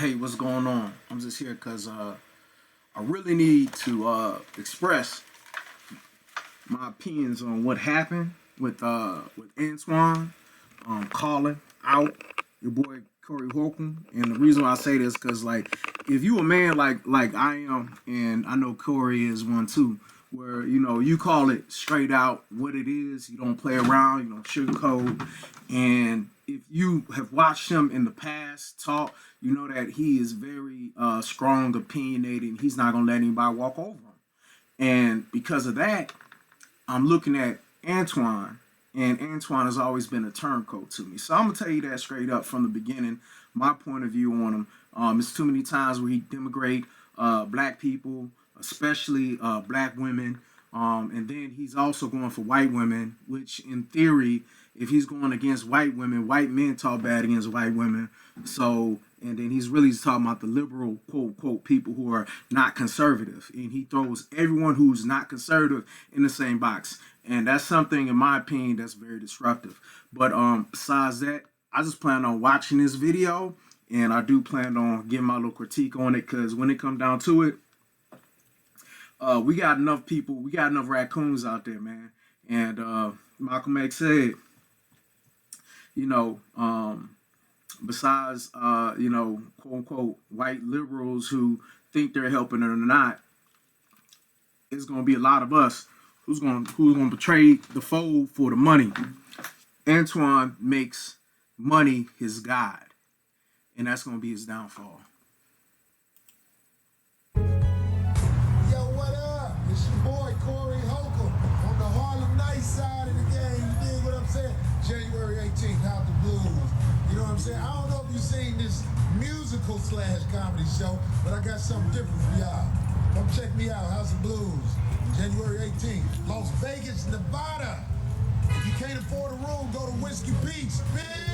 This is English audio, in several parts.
Hey, what's going on? I'm just here because I really need to express my opinions on what happened with Antoine calling out your boy Corey Holcomb. And the reason why I say this because like if you a man like I am, and I know Corey is one too, where you call it straight out what it is. You don't play around. You don't sugarcoat. And if you have watched him in the past talk, you know that he is very strong, opinionated. He's not gonna let anybody walk over him. And because of that, I'm looking at Antoine, and Antoine has always been a turncoat to me. So I'm gonna tell you that straight up from the beginning. My point of view on him. It's too many times where he denigrate black people, especially black women. And then he's also going for white women, which in theory, if he's going against white women, white men talk bad against white women. So, and then he's really talking about the liberal, quote, quote, people who are not conservative. And he throws everyone who's not conservative in the same box. And that's something, in my opinion, that's very disruptive. But besides that, I just plan on watching this video. And I do plan on giving my little critique on it. Because when it comes down to it, we got enough people, we got enough raccoons out there, man. And Malcolm X said, besides, quote unquote, white liberals who think they're helping or not, it's going to be a lot of us who's going to betray the fold for the money. Antoine makes money his god, and that's going to be his downfall. It's your boy Corey Holcomb on the Harlem Night side of the game. You dig what I'm saying? January 18th, Out the Blues. You know what I'm saying? I don't know if you've seen this musical / comedy show, but I got something different for y'all. Come check me out, House of Blues, January 18th, Las Vegas, Nevada. If you can't afford a room, go to Whiskey Beach, bitch.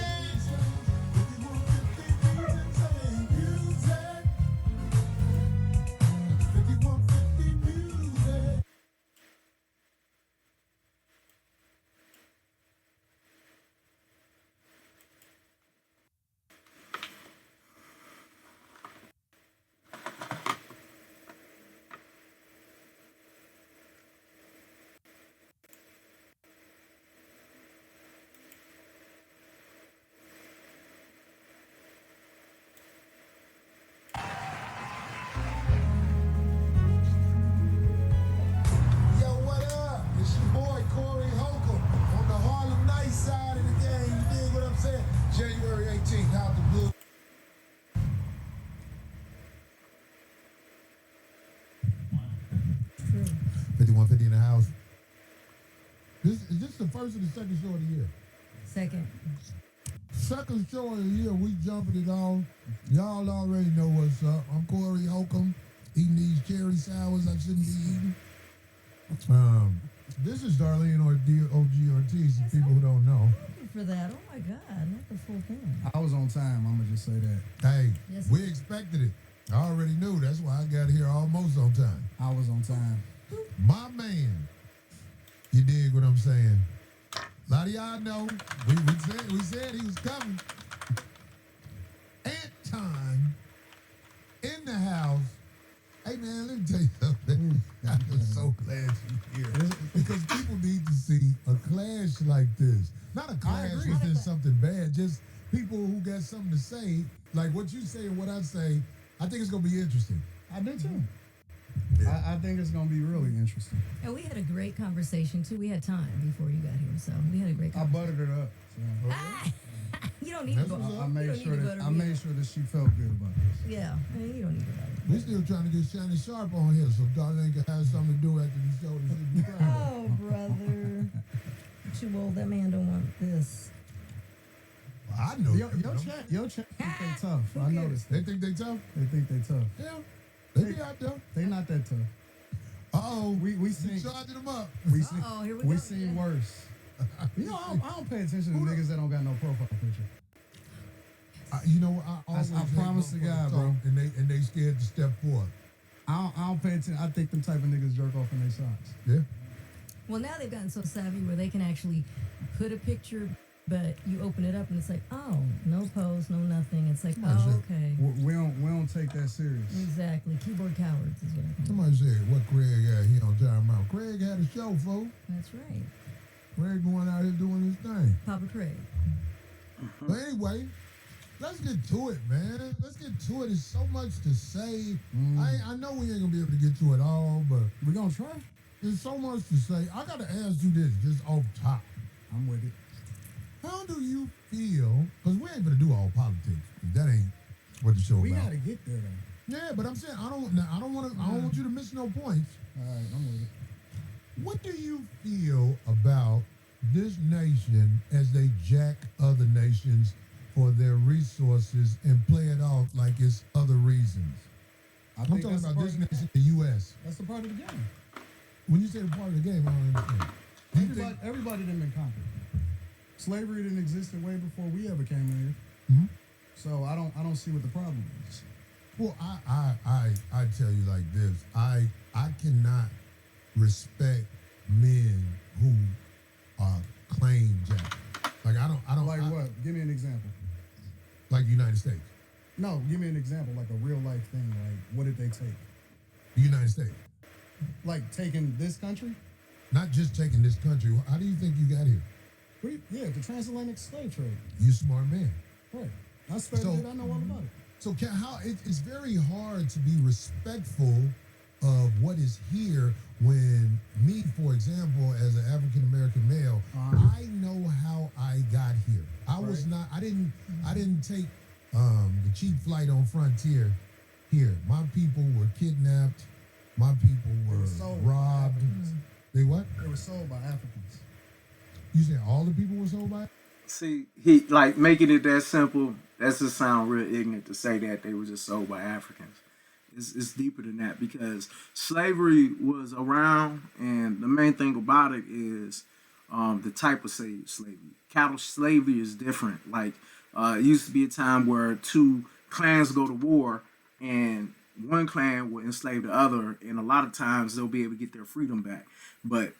January 18th, Out the Blue. True. 5150 in the house. Is this the first or the second show of the year? Second. Second show of the year, we jumping it on. Y'all already know what's up. I'm Corey Holcomb, eating these cherry sours I shouldn't be eating. This is Darlene or OG Ortiz, for people who don't know. For that. Oh my God, not the full thing. I was on time, I'm gonna just say that. Hey, Yes, we expected it. I already knew. That's why I got here almost on time. I was on time. My man. You dig what I'm saying? A lot of y'all know. We said he was coming. Anton in the house. Hey man, let me tell you something. I'm so glad you're here. Because people need to see a clash like this. Not a clash within something bad, just people who got something to say, like what you say and what I say. I think it's gonna be interesting. I do too. Yeah. I think it's gonna be really interesting. And we had a great conversation too. We had time before you got here, so we had a great I conversation. buttered it up. So. You don't need to go. I made sure that she felt good about this. Yeah, I mean, you don't need to butter. We're still trying to get Shannon Sharp on here so Darlene can have something to do after the show. Oh, brother. Too old. That man don't want this. Well, I know. Your chat think they tough. I noticed. They think they tough? They think they tough. Yeah. They be out there. They not that tough. Uh-oh. We seen charging them up. Here we go. Seen worse. I don't pay attention to niggas that don't got no profile picture. I promise to God, bro. And they scared to step forward. I don't pay attention. I think them type of niggas jerk off in their socks. Yeah. Well, now they've gotten so savvy where they can actually put a picture But you open it up and it's like, oh, no pose, no nothing. It's like, Somebody oh, said- okay. We don't take that serious. Exactly. Keyboard cowards is what I call it. Somebody said, what Craig had, he on time out. Craig had a show, folks. That's right. Craig going out here doing his thing. Papa Craig. But anyway, let's get to it, man. Let's get to it. There's so much to say. I know we ain't gonna be able to get to it all, but We're gonna try. there's so much to say. I gotta ask you this, just off top. I'm with it. How do you feel? Because we ain't gonna do all politics. That ain't what the show We about. gotta get there though. Yeah, but I'm saying I don't want you to miss no points. All right, I'm with it. What do you feel about this nation as they jack other nations for their resources and play it off like it's other reasons? I I'm think talking that's the about part this of the nation, game. the U.S. That's the part of the game. When you say the part of the game, I don't understand. You think, Everybody done been conquered. Slavery didn't exist way before we ever came in here. Mhm. So I don't see what the problem is. well, I tell you like this. I cannot respect men who claim jack. Like I don't Like I- what? Give me an example. Like the United States. No, give me an example, like a real life thing. Like, what did they take? The United States. Like taking this country? Not just taking this country. How do you think you got here? Yeah, the transatlantic slave trade. You smart man. Right. I studied So- it. I know all about it. So it's very hard to be respectful of what is here when me, for example, as an African American male, I know how I got here. I was Right. not. I didn't take the cheap flight on Frontier here. My people were kidnapped. My people were sold. robbed. They what? They were sold by Africans. You said all the people were sold by? See, he like making it that simple. That's just sound real ignorant to say that they were just sold by Africans. It's deeper than that because slavery was around, and the main thing about it is the type of slavery. Cattle slavery is different. Like it used to be a time where two clans go to war, and one clan will enslave the other, and a lot of times they'll be able to get their freedom back. But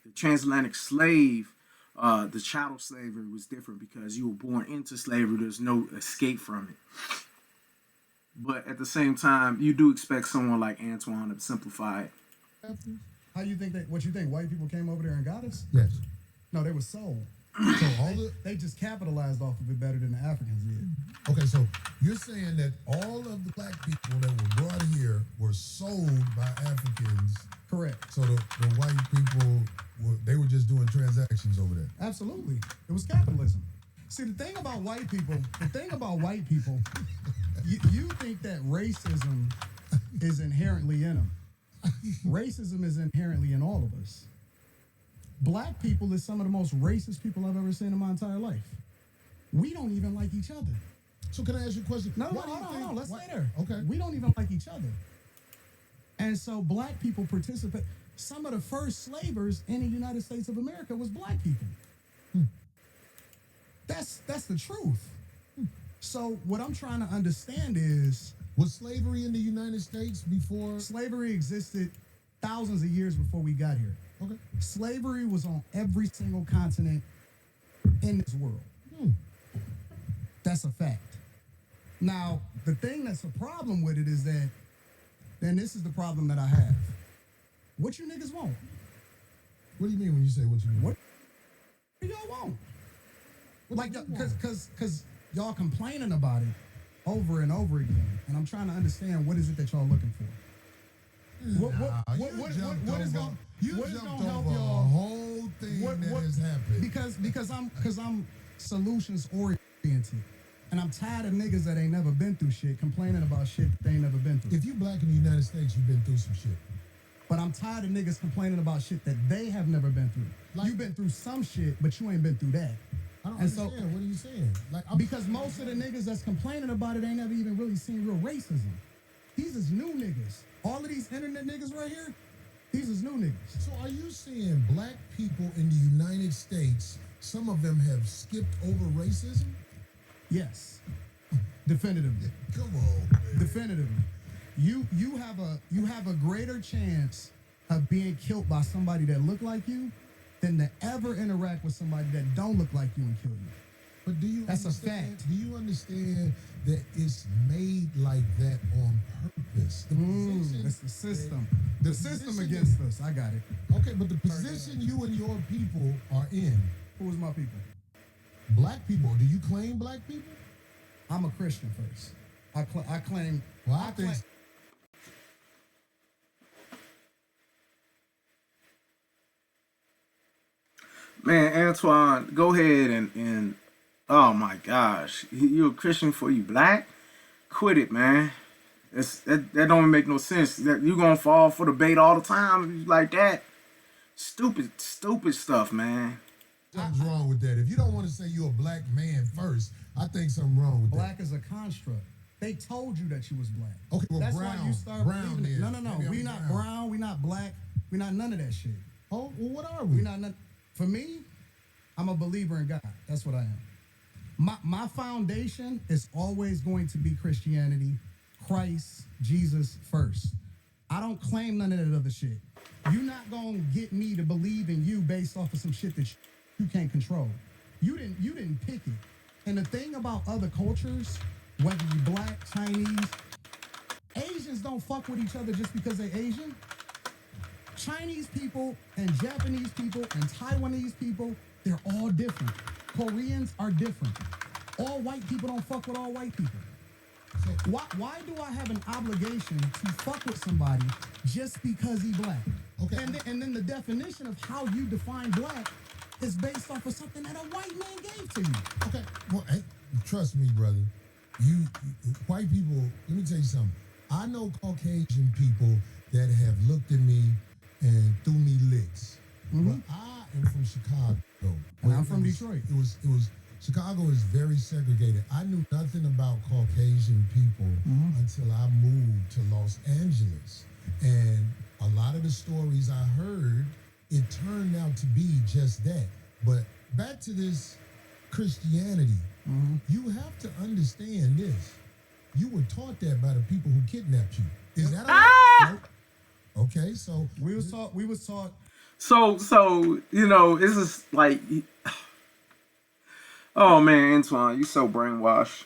the transatlantic slave, the chattel slavery was different because you were born into slavery. There's no escape from it. But at the same time, you do expect someone like Antoine to simplify it. How you think that? What you think? White people came over there and got us? Yes. No, they were sold. So all the They just capitalized off of it better than the Africans did. okay, so you're saying that all of the black people that were brought here were sold by Africans. Correct. So the white people they were just doing transactions over there. Absolutely. It was capitalism. See, the thing about white people, you think that racism is inherently in them. Racism is inherently in all of us. Black people is some of the most racist people I've ever seen in my entire life. We don't even like each other. So can I ask you a question? No, Why do you hold think- on. Let's why- stay there. Okay. We don't even like each other. And so black people participate. Some of the first slavers in the United States of America was black people. That's the truth. So what I'm trying to understand is Was slavery in the United States before? slavery existed thousands of years before we got here. Okay. Slavery was on every single continent in this world. That's a fact. Now, the thing that's a problem with it is that, and this is the problem that I have. What you niggas want? What do you mean when you say what you mean? What do y'all want? Like, cause y'all complaining about it over and over again, and I'm trying to understand what is it that y'all looking for. What is gonna help over y'all? a whole thing that has happened? Because I'm solutions oriented, and I'm tired of niggas that ain't never been through shit complaining about shit that they ain't never been through. If you black in the United States, you've been through some shit. But I'm tired of niggas complaining about shit that they have never been through. You've been through some shit, but you ain't been through that. I don't And so- understand. What are you saying? Because most of the niggas that's complaining about it ain't never even really seen real racism. These is new niggas. All of these internet niggas right here, these is new niggas. So are you saying black people in the United States, some of them have skipped over racism? Yes. Definitively. Come on, man. Definitively. You have a greater chance of being killed by somebody that look like you than to ever interact with somebody that don't look like you and kill you. But do you That's a understand, fact. Do you understand that it's made like that on purpose? The position, It's the system. the The system position against us. I got it. okay, but the position you and your people are in, Who is my people? black people, do you claim black people? I'm a Christian first. I claim. Well, I think Man, Antoine, go ahead and oh my gosh, you a Christian for you black? Quit it, man. That don't make no sense. That you gonna fall for the bait all the time if you like that. Stupid stuff, man. something's wrong with that. If you don't want to say you're a black man first, I think something wrong with Black is a construct. They told you that you was black. Okay, well, that's brown- why you start brown believing it. then. No. Maybe We I'm not brown. brown. We not black. We not none of that shit. that. Oh, well, what are We we? not none. For me, I'm a believer in God. That's what I am. My foundation is always going to be Christianity, Christ, Jesus first. I don't claim none of that other shit. You're not gonna get me to believe in you based off of some shit that you can't control. You didn't pick it. And the thing about other cultures, whether you black, Chinese, Asians don't fuck with each other just because they Asian. Chinese people and Japanese people and Taiwanese people, they're all different. Koreans are different. All white people don't fuck with all white people. So why do I have an obligation to fuck with somebody just because he black? Okay. And then the definition of how you define black is based off of something that a white man gave to you. Okay, well, hey, trust me, brother. You white people, let me tell you something. I know Caucasian people that have looked at me and threw me licks. But I am from Chicago. And I'm where from it was- Detroit. It was Chicago is very segregated. I knew nothing about Caucasian people until I moved to Los Angeles. And a lot of the stories I heard, it turned out to be just that. But back to this Christianity, you have to understand this. You were taught that by the people who kidnapped you. Is that all? Okay, so We was taught So it's just like, oh man, Antoine, you so brainwashed.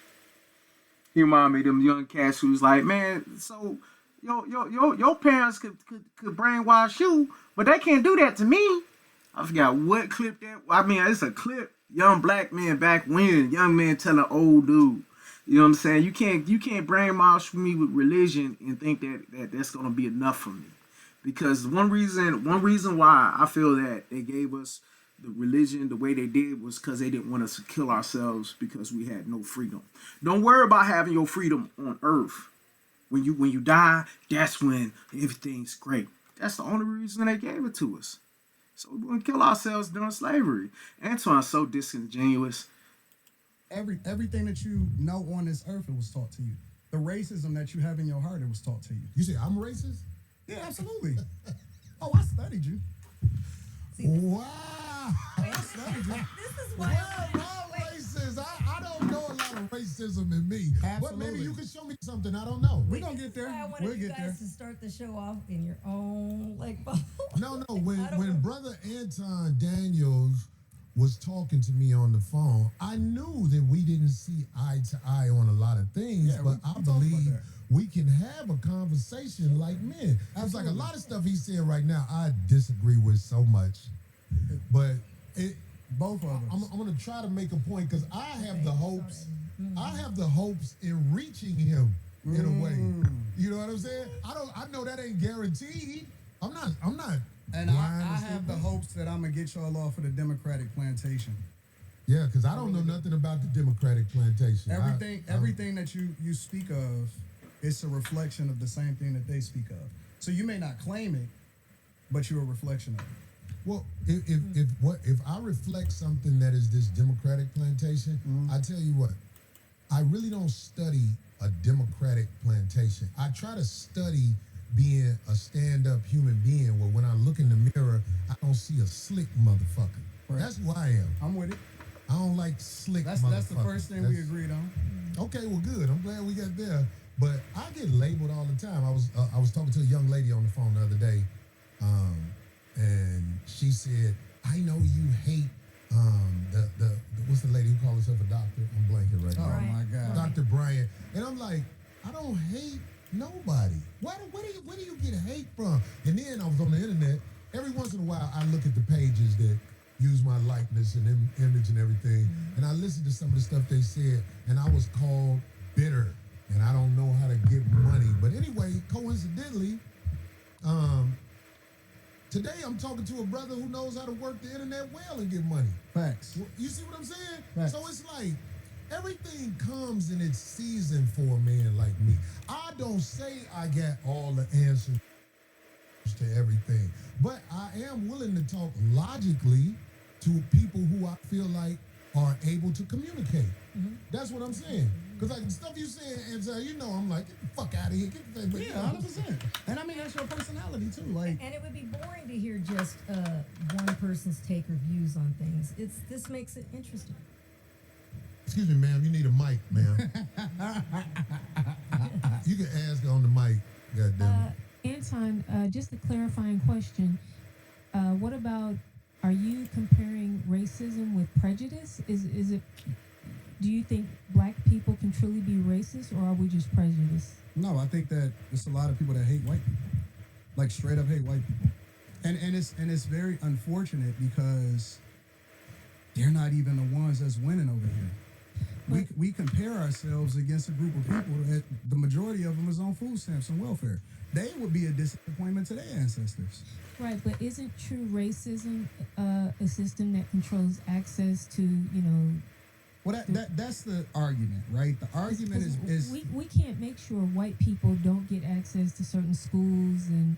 You remind me of them young cats who's like, man, so your parents could brainwash you, but they can't do that to me. I forgot what clip that. I mean, it's a clip. Young black men back when, young men telling old dude. You know what I'm saying? You can't brainwash me with religion and think that's gonna be enough for me. Because one reason why I feel that they gave us the religion the way they did was because they didn't want us to kill ourselves because we had no freedom. Don't worry about having your freedom on earth. When you die, that's when everything's great. That's the only reason they gave it to us. So we wouldn't kill ourselves during slavery. Antoine's so disingenuous. everything that you know on this earth, it was taught to you. The racism that you have in your heart, it was taught to you. you say I'm racist? Yeah, absolutely. Oh, I studied you. Wow. I studied you. This is what. Well, I'm racist. I don't know a lot of racism in me. But Absolutely. maybe you can show me something I don't know. We're gonna get there. I wanted We'll you get guys there. to start the show off in your own No, when I don't when know. brother Anton Daniels was talking to me on the phone, I knew that we didn't see eye to eye on a lot of things, Yeah, but we I talked about believe that. we can have a conversation like men. It's like a lot of stuff he's saying right now I disagree with so much. But Both of us. I'm gonna try to make a point because I have the hopes. I have the hopes in reaching him in a way. You know what I'm saying? I know that ain't guaranteed. I'm not And blind I and have the stupid. hopes that I'm gonna get y'all off of the Democratic plantation. Yeah, because I don't know nothing about the Democratic plantation. Everything that you speak of, it's a reflection of the same thing that they speak of. So you may not claim it, but you're a reflection of it. Well, if I reflect something that is this Democratic plantation, I tell you what, I really don't study a Democratic plantation. I try to study being a stand-up human being where when I look in the mirror, I don't see a slick motherfucker. Right. That's who I am. I'm with it. I don't like slick That's motherfuckers. the first thing we agreed on. Okay, well, good. I'm glad we got there. But I get labeled all the time. I was talking to a young lady on the phone the other day, and she said, I know you hate the what's the lady who calls herself a doctor? I'm blanking right Oh now. Right. my God. Dr. Bryant. And I'm like, I don't hate nobody. Where do you get hate from? And then I was on the internet. Every once in a while, I look at the pages that use my likeness and image and everything, and I listened to some of the stuff they said, and I was called bitter, and I don't know how to get money. But anyway, coincidentally, today I'm talking to a brother who knows how to work the internet well and get money. Facts. You see what I'm saying? Right. So it's like everything comes in its season for a man like me. I don't say I got all the answers to everything, but I am willing to talk logically to people who I feel like are able to communicate. That's what I'm saying. Because like the stuff you saying, and you know, I'm like, get the fuck out of here. Get the thing. But, Yeah, 100%. And I mean, that's your personality too. Like, And it would be boring to hear just one person's take or views on things. This makes it interesting. Excuse me, ma'am. You need a mic, ma'am. You can ask on the mic. Goddamn it. Anton, just a clarifying question. What about, are you comparing racism with prejudice? Is it, do you think black people can truly be racist, or are we just prejudiced? no, I think that there's a lot of people that hate white people, like straight up hate white people, and it's very unfortunate because they're not even the ones that's winning over here. We compare ourselves against a group of people that the majority of them is on food stamps and welfare. They would be a disappointment to their ancestors. Right, but isn't true racism a system that controls access to, Well, that's the argument, right? The argument is we can't make sure white people don't get access to certain schools and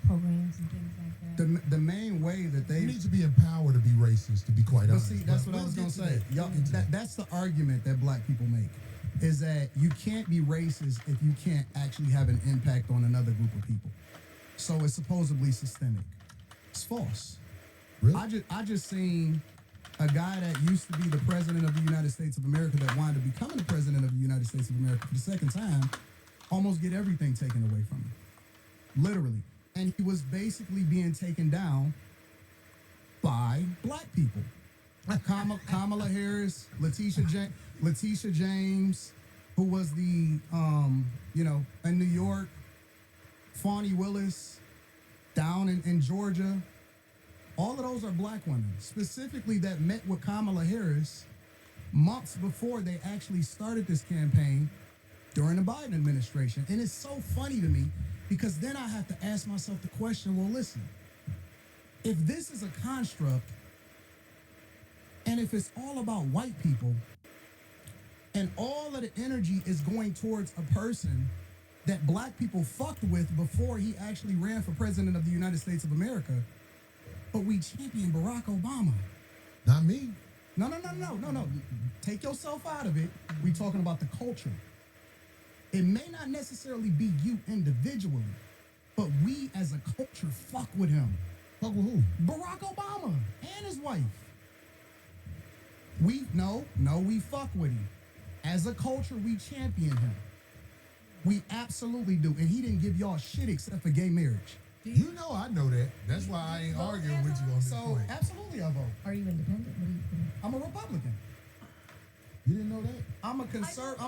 programs and things like that. the main way that they You need to be empowered to be racist, to be quite But honest. see, that's But what I was we'll gonna get to say. that. Y'all, We'll get to that. that's the argument that black people make, is that you can't be racist if you can't actually have an impact on another group of people. So it's supposedly systemic. It's false. Really? I just seen a guy that used to be the president of the United States of America that wanted to becoming the president of the United States of America for the second time, almost get everything taken away from him. Literally. And he was basically being taken down by black people. Kamala Harris, Letitia James, who was the, in New York, Fani Willis, down in Georgia. All of those are black women, specifically that met with Kamala Harris months before they actually started this campaign during the Biden administration. And it's so funny to me because then I have to ask myself the question, well, listen, if this is a construct and if it's all about white people and all of the energy is going towards a person that black people fucked with before he actually ran for president of the United States of America, but we champion Barack Obama. Not me. No. Take yourself out of it. We talking about the culture. It may not necessarily be you individually, but we as a culture fuck with him. Fuck with who? Barack Obama and his wife. We fuck with him. As a culture, we champion him. We absolutely do. And he didn't give y'all shit except for gay marriage. You know I know that. That's why I ain't arguing with you on this So point. absolutely I vote. Are you independent? What do you? I'm a Republican. You didn't know that? I'm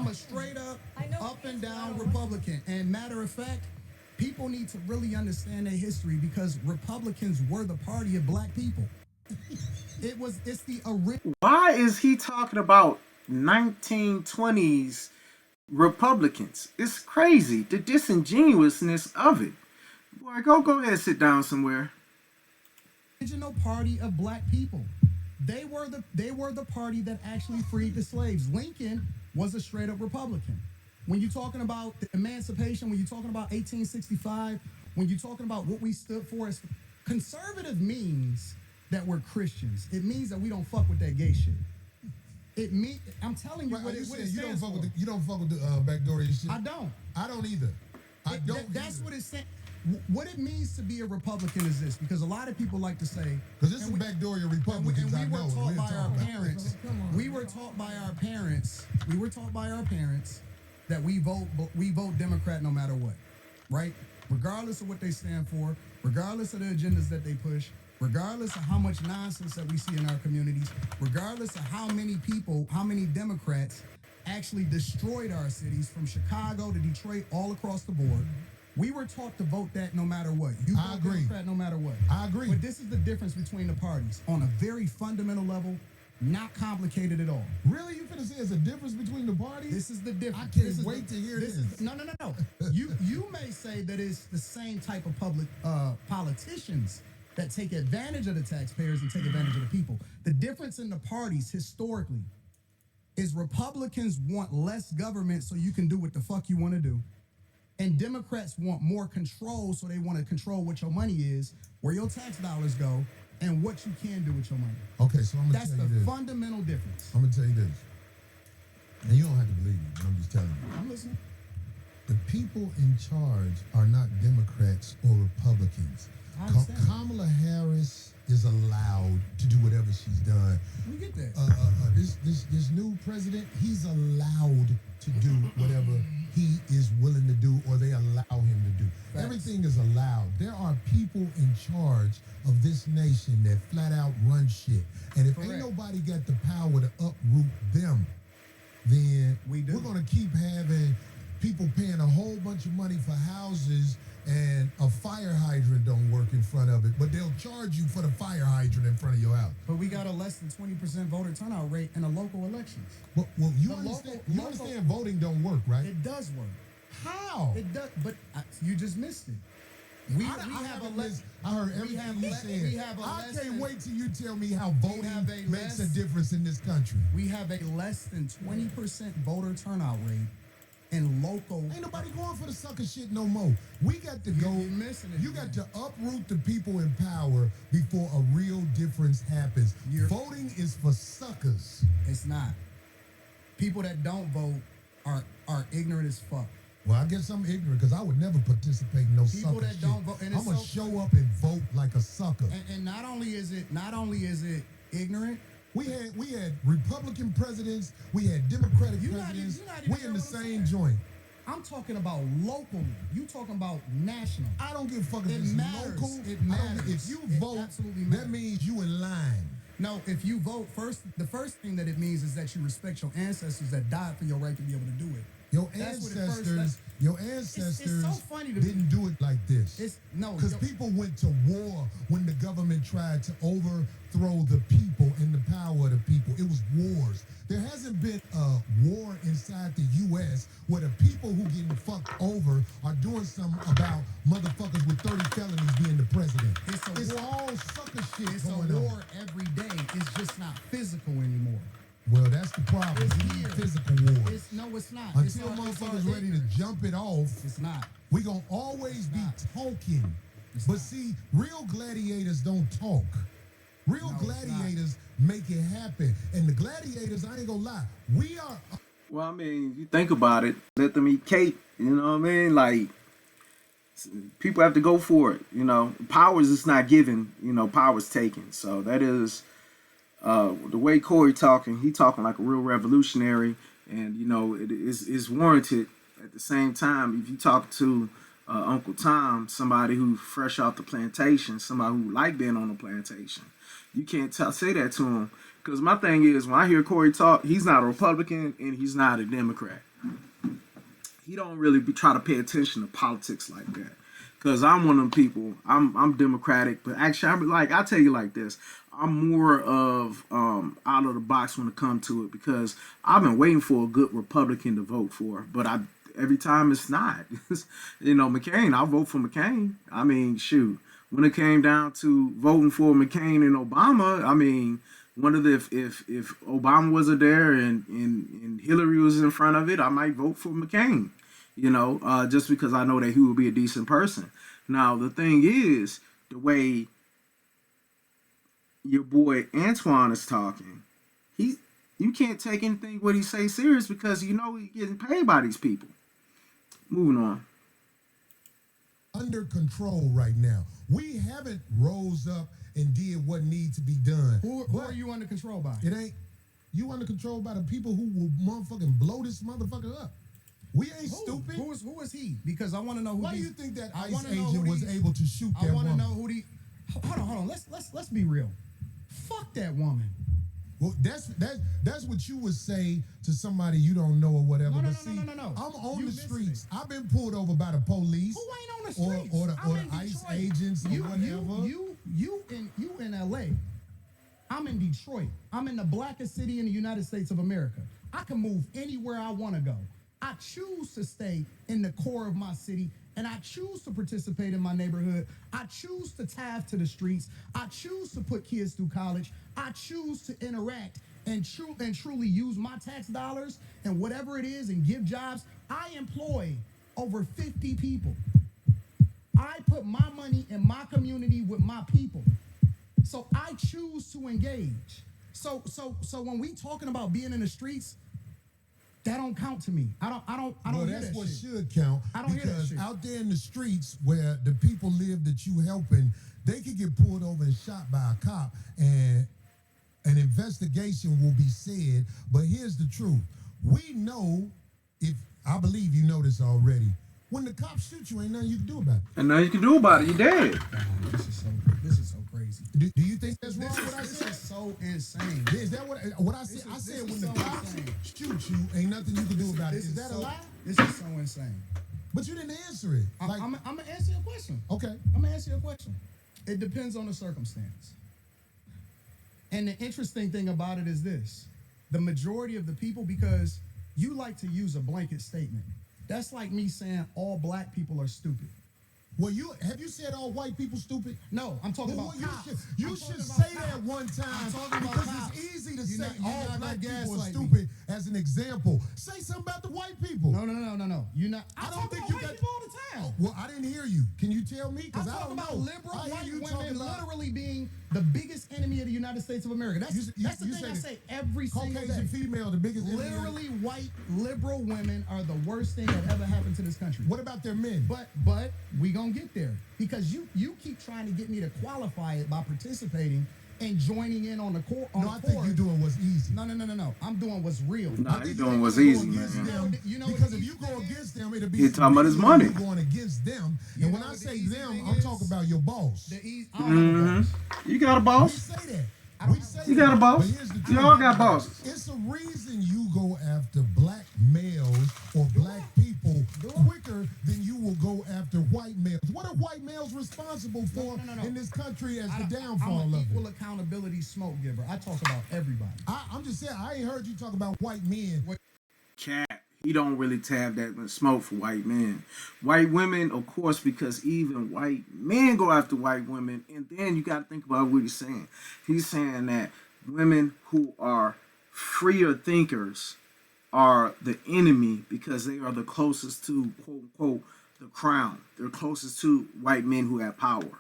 a straight up, I know up and that's down what I Republican. And matter of fact, people need to really understand their history because Republicans were the party of black people. It's the original. Why is he talking about 1920s Republicans? It's crazy, the disingenuousness of it. Boy, go ahead and sit down somewhere. Original party of black people. They were the party that actually freed the slaves. Lincoln was a straight up Republican. When you're talking about the emancipation, when you're talking about 1865, when you're talking about what we stood for, as conservative means that we're Christians. It means that we don't fuck with that gay shit. I'm telling you Right, what you it said you don't stands fuck for. with you don't fuck with the backdoor shit. I don't. I don't either. I don't. That's what it's saying. What it means to be a Republican is this, because a lot of people like to say, Because this is backdoor Republicans. and we I were know. taught We'll by talk our about it. parents. Come on. We were taught by our parents. We were taught by our parents that we vote Democrat no matter what, right? Regardless of what they stand for, regardless of the agendas that they push, regardless of how much nonsense that we see in our communities, regardless of how many people, how many Democrats actually destroyed our cities from Chicago to Detroit, all across the board. We were taught to vote that no matter what. You I vote agree. Democrat no matter what. I agree. But this is the difference between the parties on a very fundamental level, not complicated at all. Really, you finna say there's a difference between the parties? This is the difference. I can't This is wait to hear this. this. No. You may say that it's the same type of public politicians that take advantage of the taxpayers and take advantage of the people. The difference in the parties historically is Republicans want less government so you can do what the fuck you want to do. And Democrats want more control, so they want to control what your money is, where your tax dollars go, and what you can do with your money. Okay, so I'm gonna That's tell the you this. fundamental difference. I'm gonna tell you this. And you don't have to believe me, but I'm just telling you. I'm listening. The people in charge are not Democrats or Republicans. I understand. Kamala Harris is allowed to do whatever she's done. We get that. This new president, he's allowed to do whatever he is willing to do, or they allow him to do. Facts. Everything is allowed. There are people in charge of this nation that flat out run shit. And if ain't Correct. nobody got the power to uproot them, then We do. we're gonna keep having people paying a whole bunch of money for houses and a fire hydrant don't work in front of it, but they'll charge you for the fire hydrant in front of your house. But we got a less than 20% voter turnout rate in the local elections. Well, you The understand, local- you understand voting don't work, right? It does work. How? It does, but you just missed it. We have a haven't less. missed- I heard everything have you le- said. we have a I less can't than- wait till you tell me how voting have a makes a less- difference in this country. We have a less than 20% voter turnout rate in local. Ain't nobody going for the sucker shit no more. We got to go. You're missing it You again. got to uproot the people in power before a real difference happens. Voting is for suckers. It's not. People that don't vote are ignorant as fuck. Well, I guess I'm ignorant because I would never participate in no People sucker that shit. don't vote- and I'm it's gonna so show up and vote like a sucker. And not only is it ignorant. We had Republican presidents, we had Democratic You're not presidents. even- you're not even We in hearing the what I'm same saying. joint. I'm talking about locally. You talking about national. I don't give a fuck if It it's matters. local. It I don't- matters. If you It vote, absolutely that matters. means you in line. No, if you vote first, the first thing that it means is that you respect your ancestors that died for your right to be able to do it. Your That's what it ancestors, It's so funny to me. didn't do it like this. It's no Because yo- people went to war when the government tried to overthrow the people and the power of the people. It was wars. There hasn't been a war inside the U.S. where the people who getting fucked over are doing something about motherfuckers with 30 felonies being the president. It's a war. all sucker shit It's a going war on. every day. It's just not physical anymore. Well, that's the problem. It's We need here. physical war. It's not. Until It's motherfuckers our ready to ignorance. jump it off, It's not. we gonna always be not. talking. It's But not. see, real gladiators don't talk. Real No, it's not. gladiators make it happen. And the gladiators, I ain't gonna lie, we are. Well, I mean, you think about it. Let them eat cake. You know what I mean? Like, people have to go for it. You know, powers is not given. You know, powers taken. So that is the way Corey talking. He talking like a real revolutionary, and you know, it is warranted. At the same time, if you talk to Uncle Tom, somebody who fresh off the plantation, somebody who like being on the plantation, you can't say that to him. Because my thing is, when I hear Corey talk, he's not a Republican and he's not a Democrat. He don't really try to pay attention to politics like that. Because I'm one of them people. I'm Democratic, but actually, I'll tell you like this. I'm more of out of the box when it comes to it, because I've been waiting for a good Republican to vote for, but every time it's not. You know, McCain, I'll vote for McCain. I mean, shoot. When it came down to voting for McCain and Obama, I mean, one of the if Obama wasn't there and Hillary was in front of it, I might vote for McCain. You know, just because I know that he will be a decent person. Now, the thing is, the way your boy Antoine is talking, you can't take anything what he say serious, because you know he's getting paid by these people. Moving on. Under control right now. We haven't rose up and did what needs to be done. Who But are you under control by? It ain't. You under control by the people who will motherfucking blow this motherfucker up. We ain't stupid. Who is he? Because I want to know who. Why do you think that I ICE wanna know agent who was these- able to shoot I that want to woman? know who the. hold on. Let's be real. Fuck that woman. Well, that's what you would say to somebody you don't know or whatever. No. I'm on You the missing streets. it. I've been pulled over by the police. Who ain't on the streets? Or I'm the in ICE Detroit. agents or whatever. You in LA. I'm in Detroit. I'm in the blackest city in the United States of America. I can move anywhere I want to go. I choose to stay in the core of my city, and I choose to participate in my neighborhood. I choose to tithe to the streets. I choose to put kids through college. I choose to interact and truly use my tax dollars and whatever it is and give jobs. I employ over 50 people. I put my money in my community with my people. So I choose to engage. So when we talking about being in the streets, that don't count to me. I don't Well, hear that's that what shit. should count. I don't hear that because shit. out there in the streets where the people live that you helping, they could get pulled over and shot by a cop, and an investigation will be said. But here's the truth: we know, if I believe you know this already, when the cops shoot you, ain't nothing you can do about it. And nothing you can do about it. You're dead. This is so crazy. Do you think that's wrong? What I This said? is so insane. Is that what I said? I said when the cops shoot you, ain't nothing you can do about it. Is that a lie? This is so insane. But you didn't answer it. I'm gonna answer your question. Okay. I'm gonna answer your question. It depends on the circumstance. And the interesting thing about it is this: the majority of the people, because you like to use a blanket statement. That's like me saying all black people are stupid. Well, have you said all white people stupid? No, I'm talking Well, about you cops. you I'm should talking say about that cops. one time I'm talking about because cops. it's easy to You're say not- you're all not black gonna people are gaslight me. stupid as an example. Say something about the white people. No. You're not. I don't talk think about you white got. people all the time. Well, I didn't hear you. Can you tell me? I'm Because I talking don't about know. liberal I hear white you women talking about literally being the biggest enemy of the United States of America. That's You- the you thing I say say every single Caucasian day. female, the biggest enemy. Literally, white liberal women are the worst thing that ever happened to this country. What about their men? But we gonna get there because you keep trying to get me to qualify it by participating and joining in on the core. No, I think you're doing what's easy. No. I'm doing what's real. Nah, I think you you doing ain't what's gonna go easy, against man. them, You know what because the if you easy go thing against them, it'll be. He talking about his bigger money. than you going against them, You and know when I what the say easy them, thing I'm is? talking about your boss. I don't have a boss. You got a We boss. say that. I don't We have say a You got a that. boss. But here's the You truth. all got bosses. It's a reason you go after black males or black people quicker than you will go after white males. What are white males responsible for No. in this country as the I'm downfall an of equal it? accountability smoke giver. I talk about everybody. I'm just saying, I ain't heard you talk about white men. Cat. He don't really have that much smoke for white men. White women, of course, because even white men go after white women. And then you got to think about what he's saying. He's saying that women who are freer thinkers are the enemy because they are the closest to, quote unquote, the crown. They're closest to white men who have power.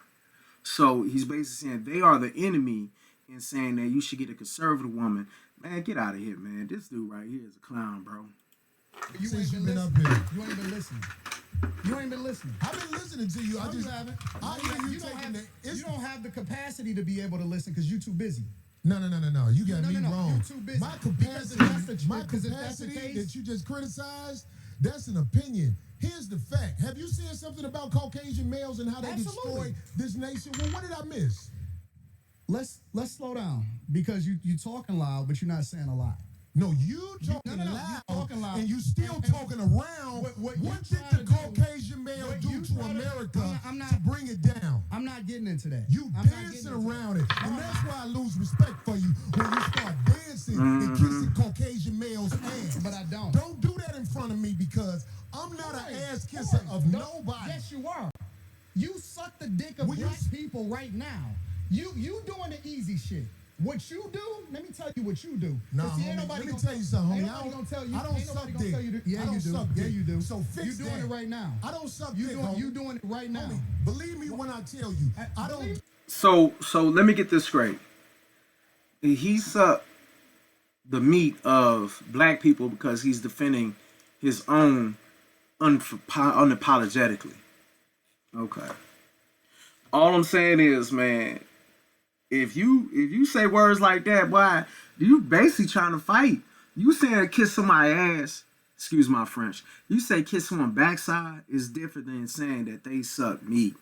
So he's basically saying they are the enemy and saying that you should get a conservative woman. Man, get out of here, man. This dude right here is a clown, bro. You Since ain't you've been up listening. here. You ain't been listening. You ain't been listening. I've been listening to you. No, I just you haven't. I hear you don't taking have, the. you don't have the capacity to be able to listen because you're too busy. No. You got No, me no, wrong. you're too busy. My Because if capacity, that's the- my because if that's the capacity case- that you just criticized, that's an opinion. Here's the fact. Have you said something about Caucasian males and how they Absolutely. destroy this nation? Well, what did I miss? Let's slow down because you talking loud, but you're not saying a lot. No, you talking no, you loud, talking loud. and you still And talking around. what What you did trying the to do- Caucasian male what do you to trying to- America I'm not- to bring it down? I'm not getting into that. You I'm not dancing getting into around it. And that's why I lose respect for you when you start dancing and kissing Caucasian males' ass. But I don't. Don't do that in front of me because I'm not an ass kisser of nobody. Yes, you are. You suck the dick of Will you black s- people right now. You doing the easy shit. What you do? Let me tell you what you do. Nah, 'Cause see, ain't homie, nobody let me gonna tell you something, ain't homie. nobody gonna tell you. I don't ain't nobody suck gonna dick. tell you to, I yeah, don't you do. suck Yeah, dick. you do. So fix you doing that. it right now. I don't suck You dick, doing homie. you doing it right now. Homie, believe me when I tell you, I don't. Believe- So let me get this straight. He sucked the meat of black people because he's defending his own unapologetically. Okay. All I'm saying is, man, if you say words like that, boy, you basically trying to fight. You saying kiss somebody's ass, excuse my French. You say kiss someone's backside is different than saying that they suck meat.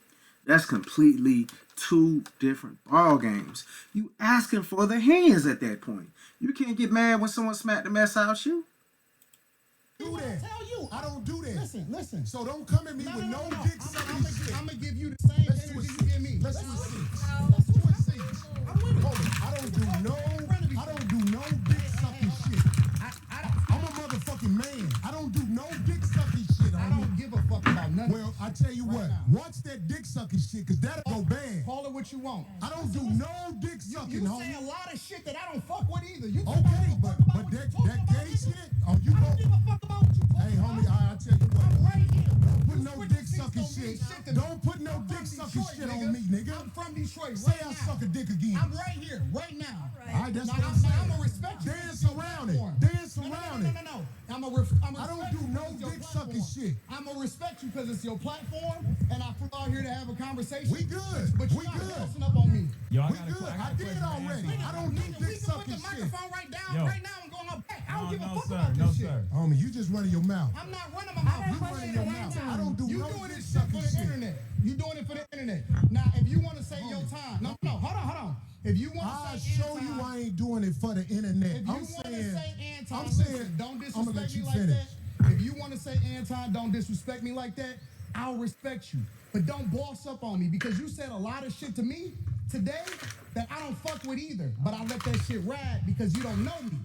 That's completely two different ball games. You asking for the hands at that point. You can't get mad when someone smacked the mess out you. Do that. Tell you. I don't do that. Listen. So don't come at me with no dick sucking shit. I'm gonna give you the same Let's energy switch you give me. Let's switch seats. Let's switch seats. I'm with it. Hold on. I don't do no dick sucking shit. I'm a motherfucking man. I don't do no dick sucking shit. I don't give a fuck about nothing. Well, I tell you what. now. Watch that dick sucking shit, cause that'll go bad. Call it what you want. I don't do no dick sucking, You homie. say a lot of shit that I don't fuck with either. You Okay, but that gay shit. Oh, you I go. don't give a fuck about what you talking Hey, homie, about. I tell you what. I'm right here. Don't put You no switch dick seats sucking don't mean shit. to me. Don't put no I'm dick from sucking Detroit, shit on me, nigga. I'm from Detroit Say right I now. suck a dick again. I'm right here, right now. All right, that's Now, what I'm now, saying. I'm gonna respect you. Dance around it. Dance around it. No. I don't do no dick sucking shit. I'm gonna respect you because it's your platform, and I flew out here to have a conversation. We good. But We you're not good. bouncing up on me. Yo, We good. I did already. I don't do dick We can put sucking the shit. microphone right down, Yo. right now. I'm going up back. I don't give a no, fuck sir. about No, this shit. sir. Homie, you just running your mouth. I'm not running my mouth. You running your mouth. I don't do You no doing dick this shit for sucking the shit. internet. You doing it for the internet. Now, if you want to say your time, no, hold on. If you want I'll to say show Anton, you I ain't doing it for the internet. if you I'm want to saying, say Anton, I'm listen, saying, don't I'm gonna let disrespect you me like finish. that. If you want to say Anton, don't disrespect me like that, I'll respect you. But don't boss up on me because you said a lot of shit to me today that I don't fuck with either. But I let that shit ride because you don't know me.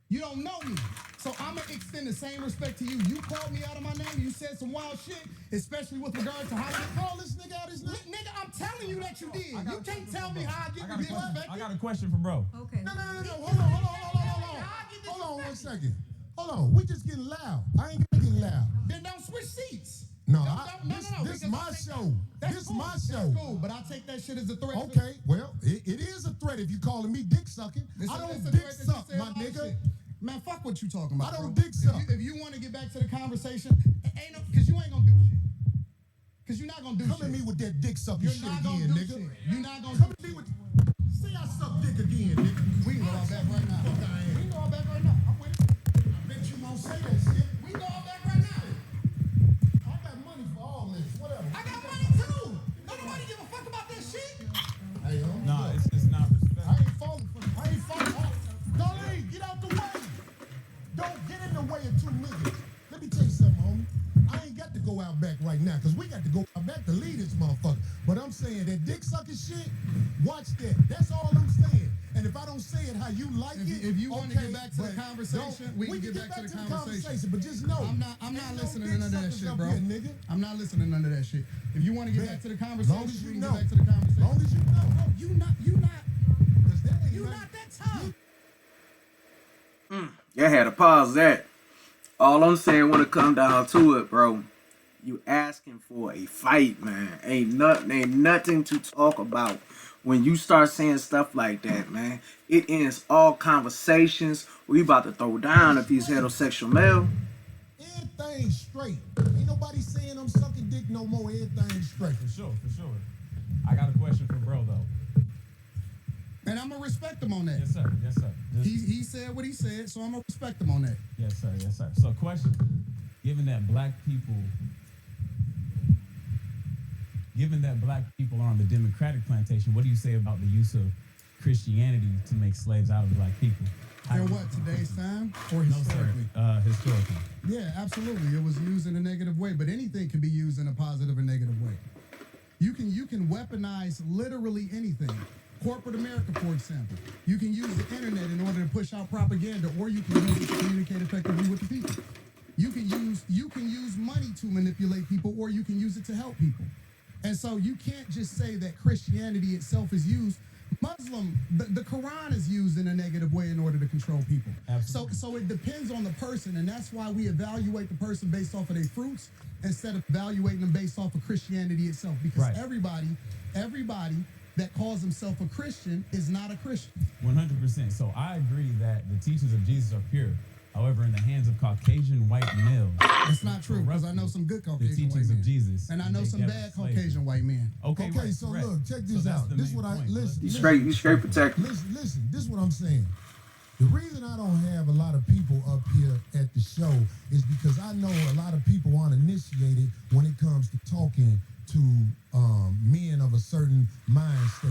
You don't know me. So I'm going to extend the same respect to you. You called me out of my name. You said some wild shit, especially with regard to how you call this nigga out his name. Nigga, I'm telling you that you did. You can't tell me how I get disrespected. I got a question for bro. Okay. No. Hold on 1 second. Hold on. We just getting loud. I ain't gonna get loud. Then don't switch seats. No, This this my show. This my show. That's cool, but I take that shit as a threat. Okay, well, it is a threat if you calling me dick sucking. I don't dick suck, my nigga. Man, fuck what you talking about. I don't bro. dick suck. If you want to get back to the conversation, ain't no, cause you ain't gonna do shit. Cause you're not gonna do Come shit. at me with that dick sucking You're shit not again, gonna do nigga. shit. You're not gonna Come do at me shit. with. Say I suck dick again, nigga. We can go all back right now. Fuck I am. We can go all back right now. I'm with it. I bet you won't say that shit. We can go all back right now. I got money for all this. Whatever. I got money too. Don't nobody give a fuck about that shit. Hey, homie. No, look, it's not respect. I ain't falling for. I ain't falling. Darlene, get out the way. Don't get in the way of two niggas. Let me tell you something, homie. I ain't got to go out back right now, because we got to go out back to lead this motherfucker. But I'm saying that dick sucking shit, watch that. That's all I'm saying. And if I don't say it how you like it, If you want to okay, get back to the but conversation, we can get back to the conversation. But just know, I'm not ain't listening no to none of that dick shit, suckers bro. up here, nigga. I'm not listening to none of that shit. If you want to get Bet. back to the conversation, Long as you we can know. get back to the conversation. Long as you know. Bro, you not 'Cause that ain't you right. not that tough. You had to pause that. All I'm saying when it come down to it, bro, you asking for a fight, man. Ain't nothing to talk about. When you start saying stuff like that, man, it ends all conversations. We about to throw down if he's heterosexual male. Everything straight. Ain't nobody saying I'm sucking dick no more. Everything straight. For sure. I got a question for bro though. And I'm gonna respect him on that. Yes, sir. He said what he said, so I'm gonna respect him on that. Yes, sir. So question, given that black people are on the Democratic plantation, what do you say about the use of Christianity to make slaves out of black people? In what, today's time or No, historically? sir. Historically. Yeah, absolutely. It was used in a negative way, but anything can be used in a positive or negative way. You can weaponize literally anything. Corporate America, for example. You can use the internet in order to push out propaganda, or you can use it to communicate effectively with the people. You can use money to manipulate people, or you can use it to help people. And so you can't just say that Christianity itself is used. The Quran is used in a negative way in order to control people. Absolutely. So it depends on the person, and that's why we evaluate the person based off of their fruits instead of evaluating them based off of Christianity itself. Because Right. everybody that calls himself a Christian is not a Christian. 100%. So I agree that the teachings of Jesus are pure. However, in the hands of Caucasian white males, It's not true, because I know some good the Caucasian white teachings men. of Jesus, And I know they some gave bad us slavery. Caucasian white men. Okay, Okay, right, so correct. look, check So this that's out. the This main what I point, listen. You straight protected. Listen, this is what I'm saying. The reason I don't have a lot of people up here at the show is because I know a lot of people aren't initiated when it comes to talking to to men of a certain mind state.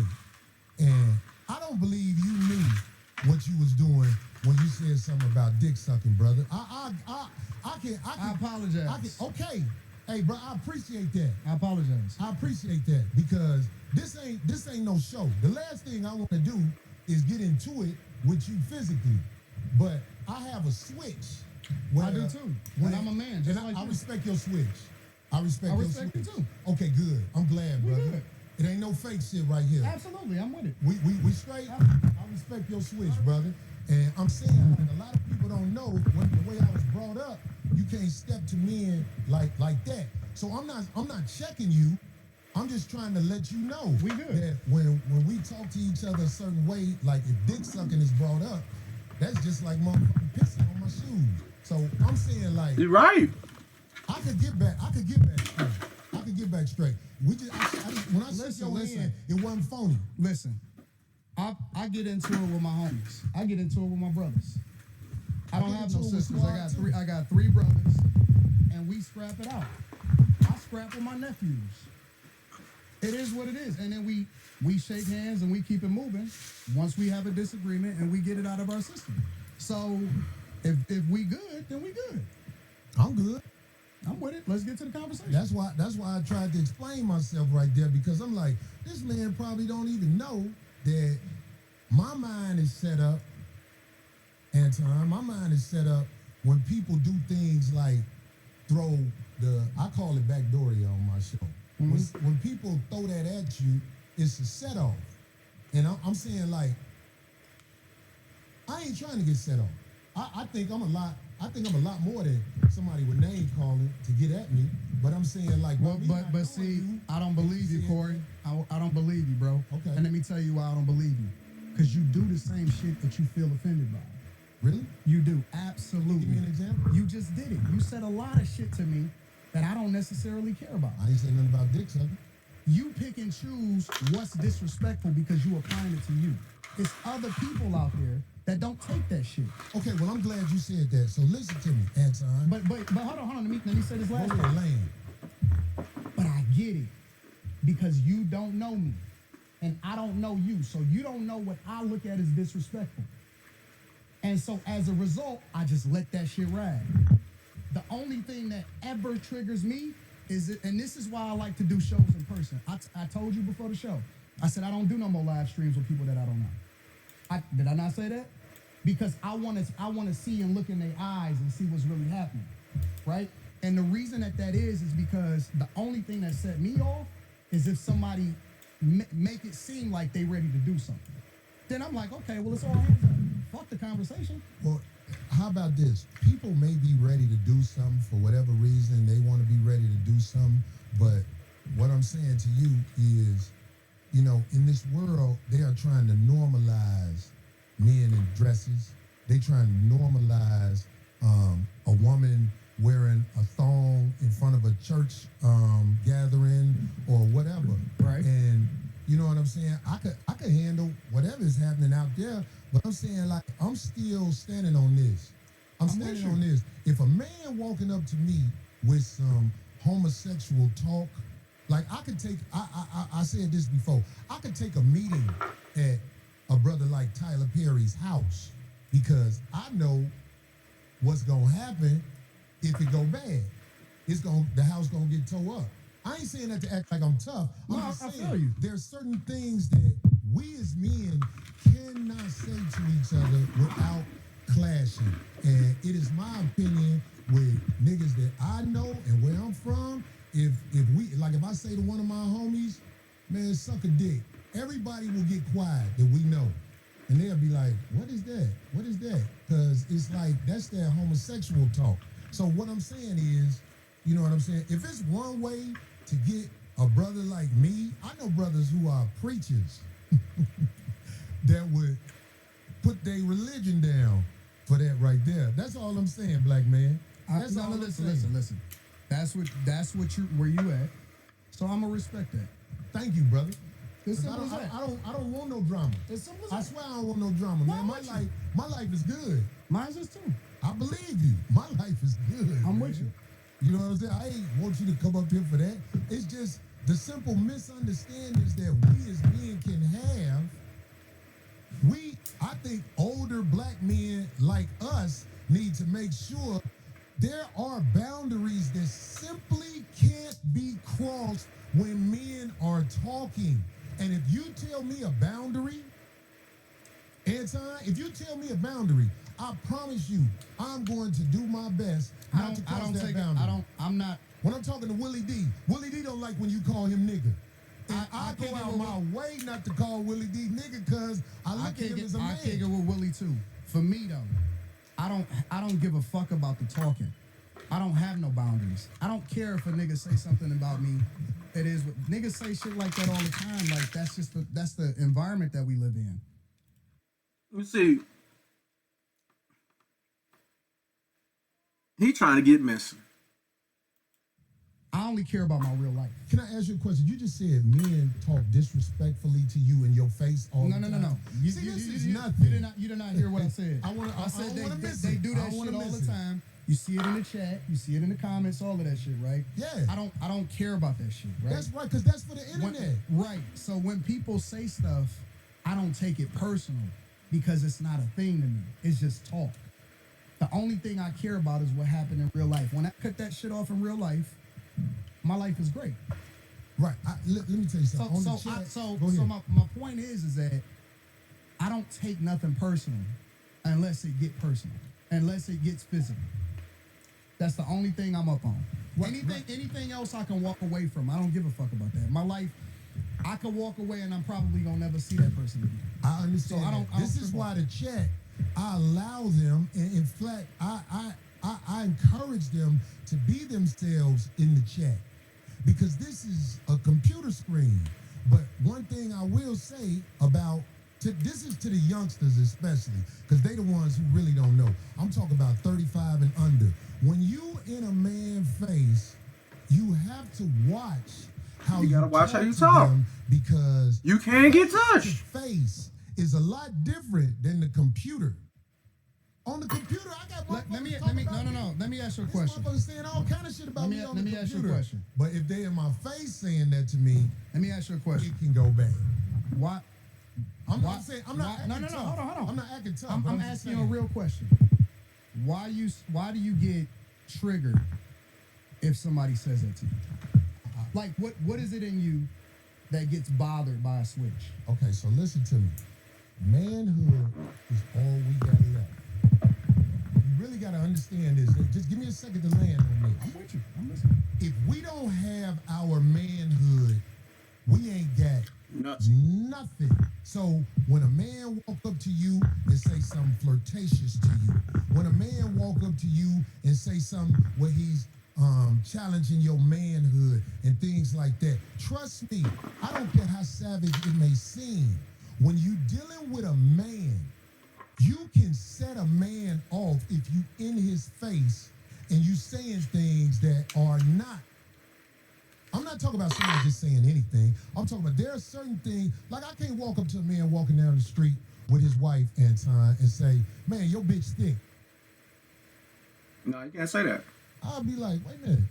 And I don't believe you knew what you was doing when you said something about dick sucking, brother. I apologize. Okay. Hey, bro, I appreciate that. I apologize. I appreciate that because this ain't no show. The last thing I want to do is get into it with you physically. But I have a switch. I do too. When I'm a man, just like I you. respect your switch. I respect your switch. you too. Okay, good. I'm glad, We brother. good. It ain't no fake shit right here. Absolutely, I'm with it. We straight. I respect your switch, brother. And I'm saying a lot of people don't know the way I was brought up. You can't step to men like that. So I'm not checking you. I'm just trying to let you know We good. that when we talk to each other a certain way, like if dick sucking is brought up, that's just like motherfucking pissing on my shoes. So I'm saying like You're right. I could get back straight. We just when I said your hand, it wasn't phony. Listen, I get into it with my homies. I get into it with my brothers. I don't have no sisters. I got three brothers, and we scrap it out. I scrap with my nephews. It is what it is, and then we shake hands and we keep it moving. Once we have a disagreement and we get it out of our system. So if we good, then we good. I'm good. I'm with it. Let's get to the conversation. That's why I tried to explain myself right there, because I'm like, this man probably don't even know that my mind is set up, Anton. My mind is set up when people do things like throw I call it backdoorie on my show. Mm-hmm. When people throw that at you, it's a set off. And I'm saying like, I ain't trying to get set off. I think I'm a lot more than somebody with name calling to get at me. But I'm saying like, but see, I don't believe you, Corey. I don't believe you, bro. Okay. And let me tell you why I don't believe you. Because you do the same shit that you feel offended by. Really? You do, absolutely. Give me an example. You just did it. You said a lot of shit to me that I don't necessarily care about. I didn't say nothing about dick sucking. You pick and choose what's disrespectful because you applying it to you. It's other people out there that don't take that shit. Okay, well, I'm glad you said that. So listen to me, Anton. But hold on. Let me say this last Hold thing. on, lane. But I get it because you don't know me and I don't know you. So you don't know what I look at as disrespectful. And so as a result, I just let that shit ride. The only thing that ever triggers me is it, and this is why I like to do shows in person. I told you before the show, I said I don't do no more live streams with people that I don't know. Did I not say that? Because I want to see and look in their eyes and see what's really happening, right? And the reason that is because the only thing that set me off is if somebody make it seem like they ready to do something. Then I'm like, okay, well, it's all hands up. Fuck the conversation. Well, how about this? People may be ready to do something for whatever reason. They want to be ready to do something. But what I'm saying to you is, you know, in this world, they are trying to normalize men in dresses. They trying to normalize a woman wearing a thong in front of a church gathering or whatever. Right. And you know what I'm saying? I could handle whatever is happening out there, but I'm saying like I'm still standing on this. I'm standing on this. If a man walking up to me with some homosexual talk, like I could take, I said this before, I could take a meeting at a brother like Tyler Perry's house because I know what's gonna happen if it go bad. The house gonna get tore up. I ain't saying that to act like I'm tough. I'm just I saying feel you. there's certain things that we as men cannot say to each other without clashing. And it is my opinion with niggas that I know and where I'm from, if I say to one of my homies, man, suck a dick, everybody will get quiet that we know. And they'll be like, what is that? What is that? Because it's like, that's their homosexual talk. So what I'm saying is, you know what I'm saying? If it's one way to get a brother like me, I know brothers who are preachers that would put their religion down for that right there. That's all I'm saying, black man. That's all I'm saying. Listen. That's what where you at. So I'm gonna respect that. Thank you, brother. It's simple as that. I don't want no drama. It's simple as I that. swear I don't want no drama, man. My life is good. Mine's is too. I believe you. My life is good. I'm man. with you. You know what I'm saying? I ain't want you to come up here for that. It's just the simple misunderstandings that we as men can have, I think older black men like us need to make sure there are boundaries that simply can't be crossed when men are talking. And if you tell me a boundary, Anton, if you tell me a boundary, I promise you, I'm going to do my best not to cross that boundary. I'm not. When I'm talking to Willie D don't like when you call him nigga. And I go out my way not to call Willie D nigga because I look at him as a man. I can't get with Willie too. For me though, I don't give a fuck about the talking. I don't have no boundaries. I don't care if a nigga say something about me. It is what niggas say shit like that all the time. Like that's the environment that we live in. You see, he trying to get messy. I only care about my real life. Can I ask you a question? You just said men talk disrespectfully to you in your face all the time. No. This is nothing. You did not hear what I said. I said they do that shit all the time. You see it in the chat. You see it in the comments. All of that shit, right? Yeah. I don't care about that shit, right? That's right, because that's for the internet. Right. So when people say stuff, I don't take it personal because it's not a thing to me. It's just talk. The only thing I care about is what happened in real life. When I cut that shit off in real life, my life is great. Right. Let me tell you something. So my point is that I don't take nothing personal unless it get personal, unless it gets physical. That's the only thing I'm up on. Anything else I can walk away from. I don't give a fuck about that. My life, I could walk away and I'm probably gonna never see that person again. I understand. So this is why the chat, I allow them, and in fact, I encourage them to be themselves in the chat because this is a computer screen. But one thing I will say about this is to the youngsters especially, because they the ones who really don't know. I'm talking about 35 and under. When you in a man's face, you have to watch how you gotta watch how you to talk them because you can't get the touched. face is a lot different than the computer. On the computer, I got Let me ask you a This question. motherfucker saying all kind of shit about me on the computer. Let me ask you a question. But if they in my face saying that to me, Let me ask you a question. it can go bad. Why? I'm not saying I'm not acting No, tough. hold on. I'm not acting tough. I'm just asking you saying. a real question. Why do you get triggered if somebody says that to you? Like what is it in you that gets bothered by a switch? Okay, so listen to me. Manhood is all we got left. You really got to understand this. Just give me a second to land on this. I'm with you. I'm listening. If we don't have our manhood, we ain't got nothing. So when a man walk up to you and say something flirtatious to you, when a man walk up to you and say something where he's challenging your manhood and things like that, trust me, I don't care how savage it may seem. When you dealing with a man, you can set a man off if you in his face and you saying things that are not. I'm not talking about somebody just saying anything. I'm talking about there are certain things, like I can't walk up to a man walking down the street with his wife, Anton, and say, man, your bitch thick. No, you can't say that. I'll be like, wait a minute.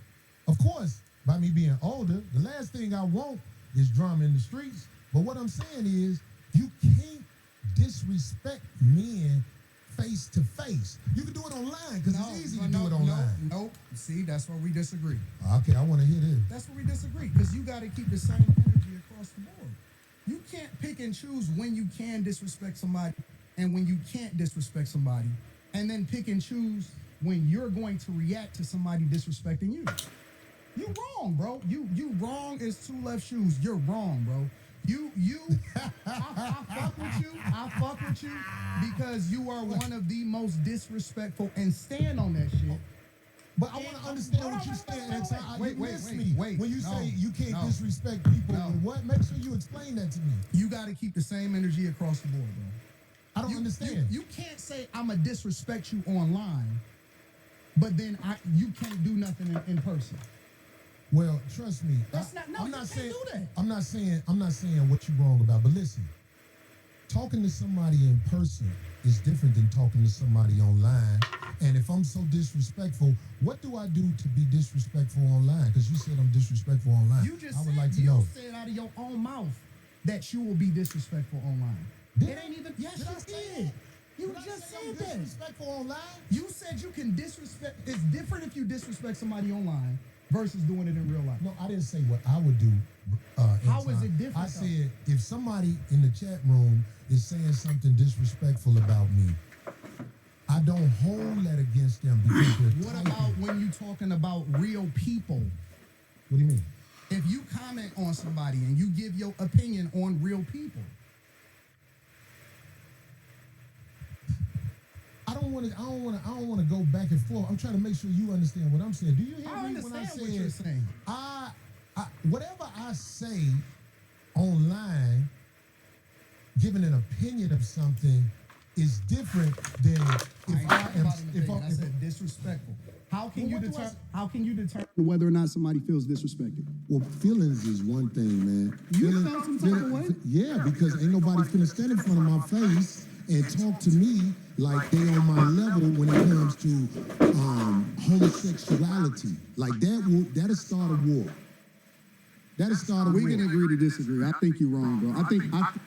Of course, by me being older, the last thing I want is drama in the streets. But what I'm saying is, you can't disrespect men face to face. You can do it online because it's easy to do it online. Nope. See, that's where we disagree. Okay, I want to hear this. That's where we disagree because you got to keep the same energy across the board. You can't pick and choose when you can disrespect somebody and when you can't disrespect somebody, and then pick and choose when you're going to react to somebody disrespecting you. You wrong, bro. You wrong as two left shoes. You're wrong, bro. I fuck with you because you are one of the most disrespectful and stand on that shit. But I want to understand what you're saying. Wait, when you say you can't disrespect people, what? Make sure you explain that to me. You got to keep the same energy across the board, bro. I don't understand. You can't say I'm going to disrespect you online, but then you can't do nothing in person. Well, trust me. I'm not saying do that. I'm not saying what you're wrong about. But listen, talking to somebody in person is different than talking to somebody online. And if I'm so disrespectful, what do I do to be disrespectful online? Because you said I'm disrespectful online. You just I would said, like to you know. said out of your own mouth that you will be disrespectful online. Did It I? ain't even. Yes, Did I you say did. that? You Did I just say I'm said that. disrespectful online? You said you can disrespect. It's different if you disrespect somebody online versus doing it in real life. No, I didn't say what I would do. How Anton. is it different, I though? said if somebody in the chat room is saying something disrespectful about me, I don't hold that against them because they're What typing. about when you talking about real people? What do you mean? If you comment on somebody and you give your opinion on real people, I don't want to go back and forth. I'm trying to make sure you understand what I'm saying. Do you hear I me when I understand say what you're saying. I whatever I say online, giving an opinion of something is different than I if ain't I talking am. about an If opinion. I I, said disrespectful. How can Well, you what do I determine? say? How can you determine whether or not somebody feels disrespected? well, feelings is one thing, man. You Feelings- felt some type of way? Yeah, because ain't nobody finna stand in front of my face and talk to me like they on my level when it comes to homosexuality. Like that'll start a war. That'll start a war. We can agree to disagree. I think you're wrong, bro.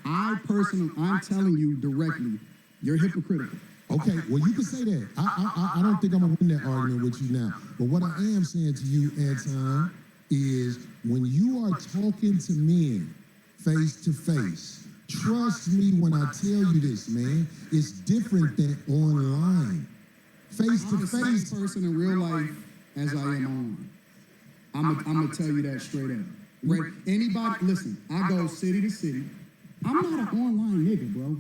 I personally, I'm telling you directly, you're hypocritical. Okay, well, you can say that. I don't think I'm gonna win that argument with you now. But what I am saying to you, Anton, is when you are talking to men face to face, trust me when I tell you this, man. It's different than online. Face to I'm the same face. person in real life as I am online. I'm gonna tell you that straight up. Right? Anybody, listen, I go city to city. I'm not an online nigga, bro.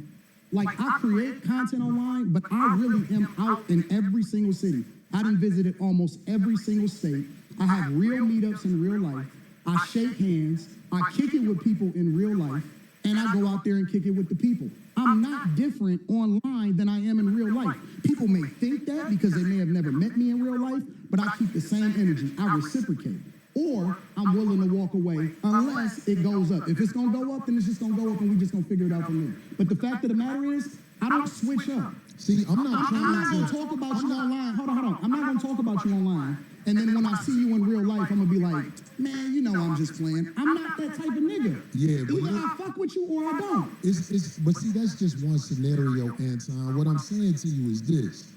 Like, I create content online, but I really am out in every single city. I done visited almost every single state. I have real meetups in real life. I shake hands. I kick it with people in real life. And I go out there and kick it with the people. I'm not different online than I am in real life. People may think that because they may have never met me in real life, but I keep the same energy. I reciprocate. Or I'm willing to walk away unless it goes up. If it's gonna go up, then it's just gonna go up and we just gonna figure it out from there. But the fact of the matter is, I don't switch up. See, I'm not I'm not trying gonna to. talk about you online. Hold on. I'm not gonna talk about you online. And then when I see you in real life, I'm gonna be like, man, you know I'm just playing. I'm not that type of nigga. Yeah, but Either look- I fuck with you or I don't. But see, that's just one scenario, Anton. What I'm saying to you is this.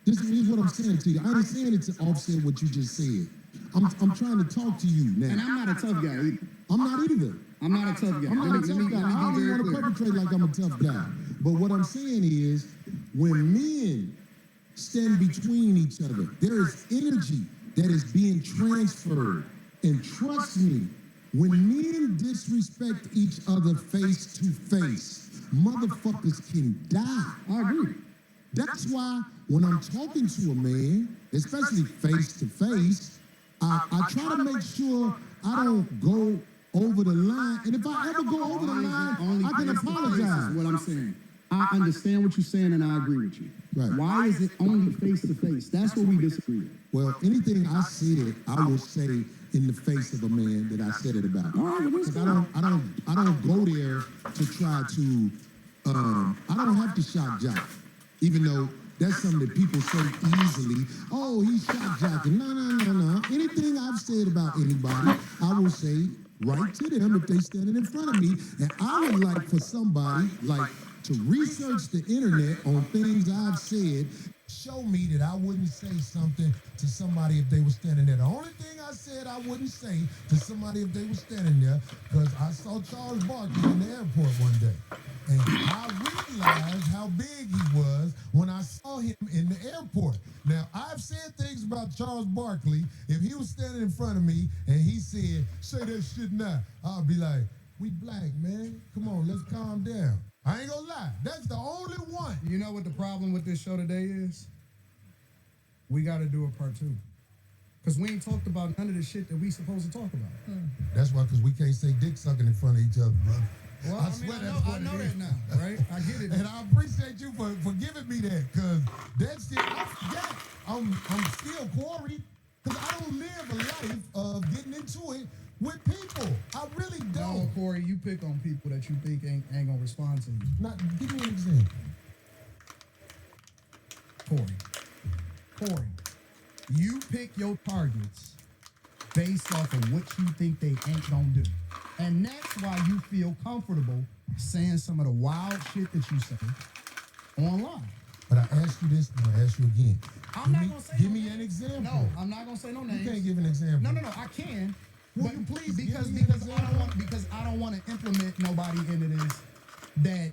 This is what I'm saying to you. I ain't saying it to offset what you just said. I'm trying to talk to you now. And I'm not a tough guy either. I'm not either. I'm not a tough guy. I'm not a tough guy. I don't even want to perpetrate like I'm a tough guy. But what I'm saying is, when men stand between each other, there is energy that is being transferred. And trust me, when men disrespect each other face to face, motherfuckers can die. I agree. That's why when I'm talking to a man, especially face to face, I try to make sure I don't go over the line. And if I ever go over the line, I can apologize. Is what I'm saying. I understand what you're saying and I agree with you. Right. Why is it only face to face? That's where we disagree. Well, anything I said, I will say in the face of a man that I said it about. All right, well, that's 'Cause I don't go there to try to. I don't have to shock jock, even though that's something that people say easily. Oh, he's shock jocking. No. Anything I've said about anybody, I will say right to them if they standing in front of me. And I would like for somebody to research the internet on things I've said. Show me that I wouldn't say something to somebody if they were standing there. The only thing I said I wouldn't say to somebody if they were standing there, because I saw Charles Barkley in the airport one day. And I realized how big he was when I saw him in the airport. Now, I've said things about Charles Barkley. If he was standing in front of me and he said, say that shit now, I'll be like, we black, man. Come on, let's calm down. I ain't gonna lie. That's the only one. You know what the problem with this show today is? We got to do a part 2. Because we ain't talked about none of the shit that we supposed to talk about. That's why, because we can't say dick sucking in front of each other, brother. Well, I swear that's what I know it that is. now, right? I get it. And I appreciate you for giving me that, because that's it. I forgot. I'm still Corey, because I don't live a life of getting into it with people. I really No, don't. Corey, you pick on people that you think ain't gonna respond to you. Not, give me an example. Corey, Corey, you pick your targets based off of what you think they ain't gonna do. And that's why you feel comfortable saying some of the wild shit that you say online. But I asked you this, and I ask you again. I'm not gonna say Give no me names. an example. No, I'm not gonna say no names. You can't give an example. No, I can. Will But you please because give me an because I don't example? want because I don't want to implement nobody into this that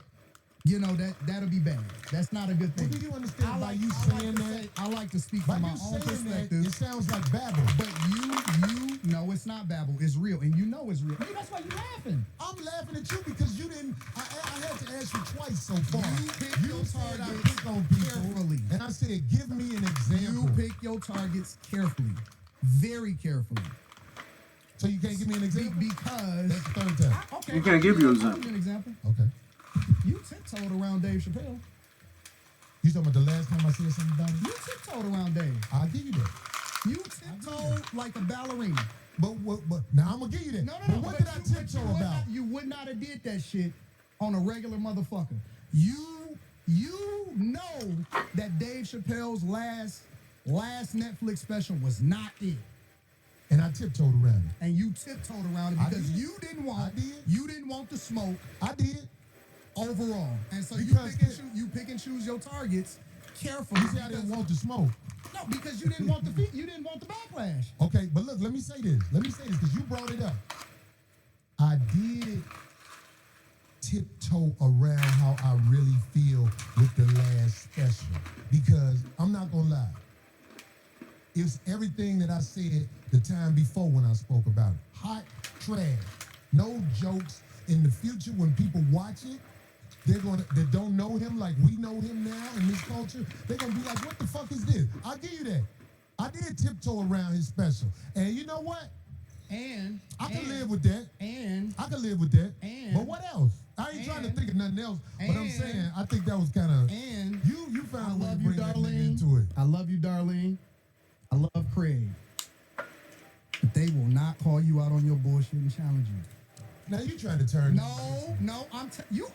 that'll be bad. That's not a good thing. Well, do you understand by you I saying to that? say- I like to speak By from my you own saying that, perspective. it sounds like babble. But you know it's not babble. It's real, and you know it's real. Maybe that's why you laughing. I'm laughing at you because you didn't. I had to ask you twice so far. You pick your said I targets pick on people, carefully. and I said, give me an example. You pick your targets carefully, very carefully. So you can't give me an example? Because That's the third time. okay, You can't give you an I'll give you an example. Okay. You tiptoed around Dave Chappelle. You talking about the last time I said something about it? You tiptoed around Dave. I'll give you that. You tiptoed like a ballerina. But now I'm gonna give you that. No. But what did I tiptoe about? You would not have did that shit on a regular motherfucker. You know that Dave Chappelle's last Netflix special was not it. And I tiptoed around it. And you tiptoed around it I because did. you didn't want I did. you didn't want the smoke I did. overall. And so Because you pick and choose your targets carefully. You see, I didn't want the smoke. No, because you didn't want you didn't want the backlash. Okay, but look, let me say this. Because you brought it up. I did tiptoe around how I really feel with the last special. Because I'm not gonna lie. It's everything that I said the time before when I spoke about it. Hot trash. No jokes. In the future, when people watch it, that don't know him like we know him now in this culture, they're gonna be like, what the fuck is this? I'll give you that. I did tiptoe around his special. And you know what? And I can live with that. And I can live with that. And- But what else? I ain't trying to and- think of nothing else. But I'm and- saying I think that was kind of and you found I a way love to you, bring that nigga Darlene. into it. I love you, Darlene. I love Craig. But they will not call you out on your bullshit and challenge you. Now you trying to turn No, you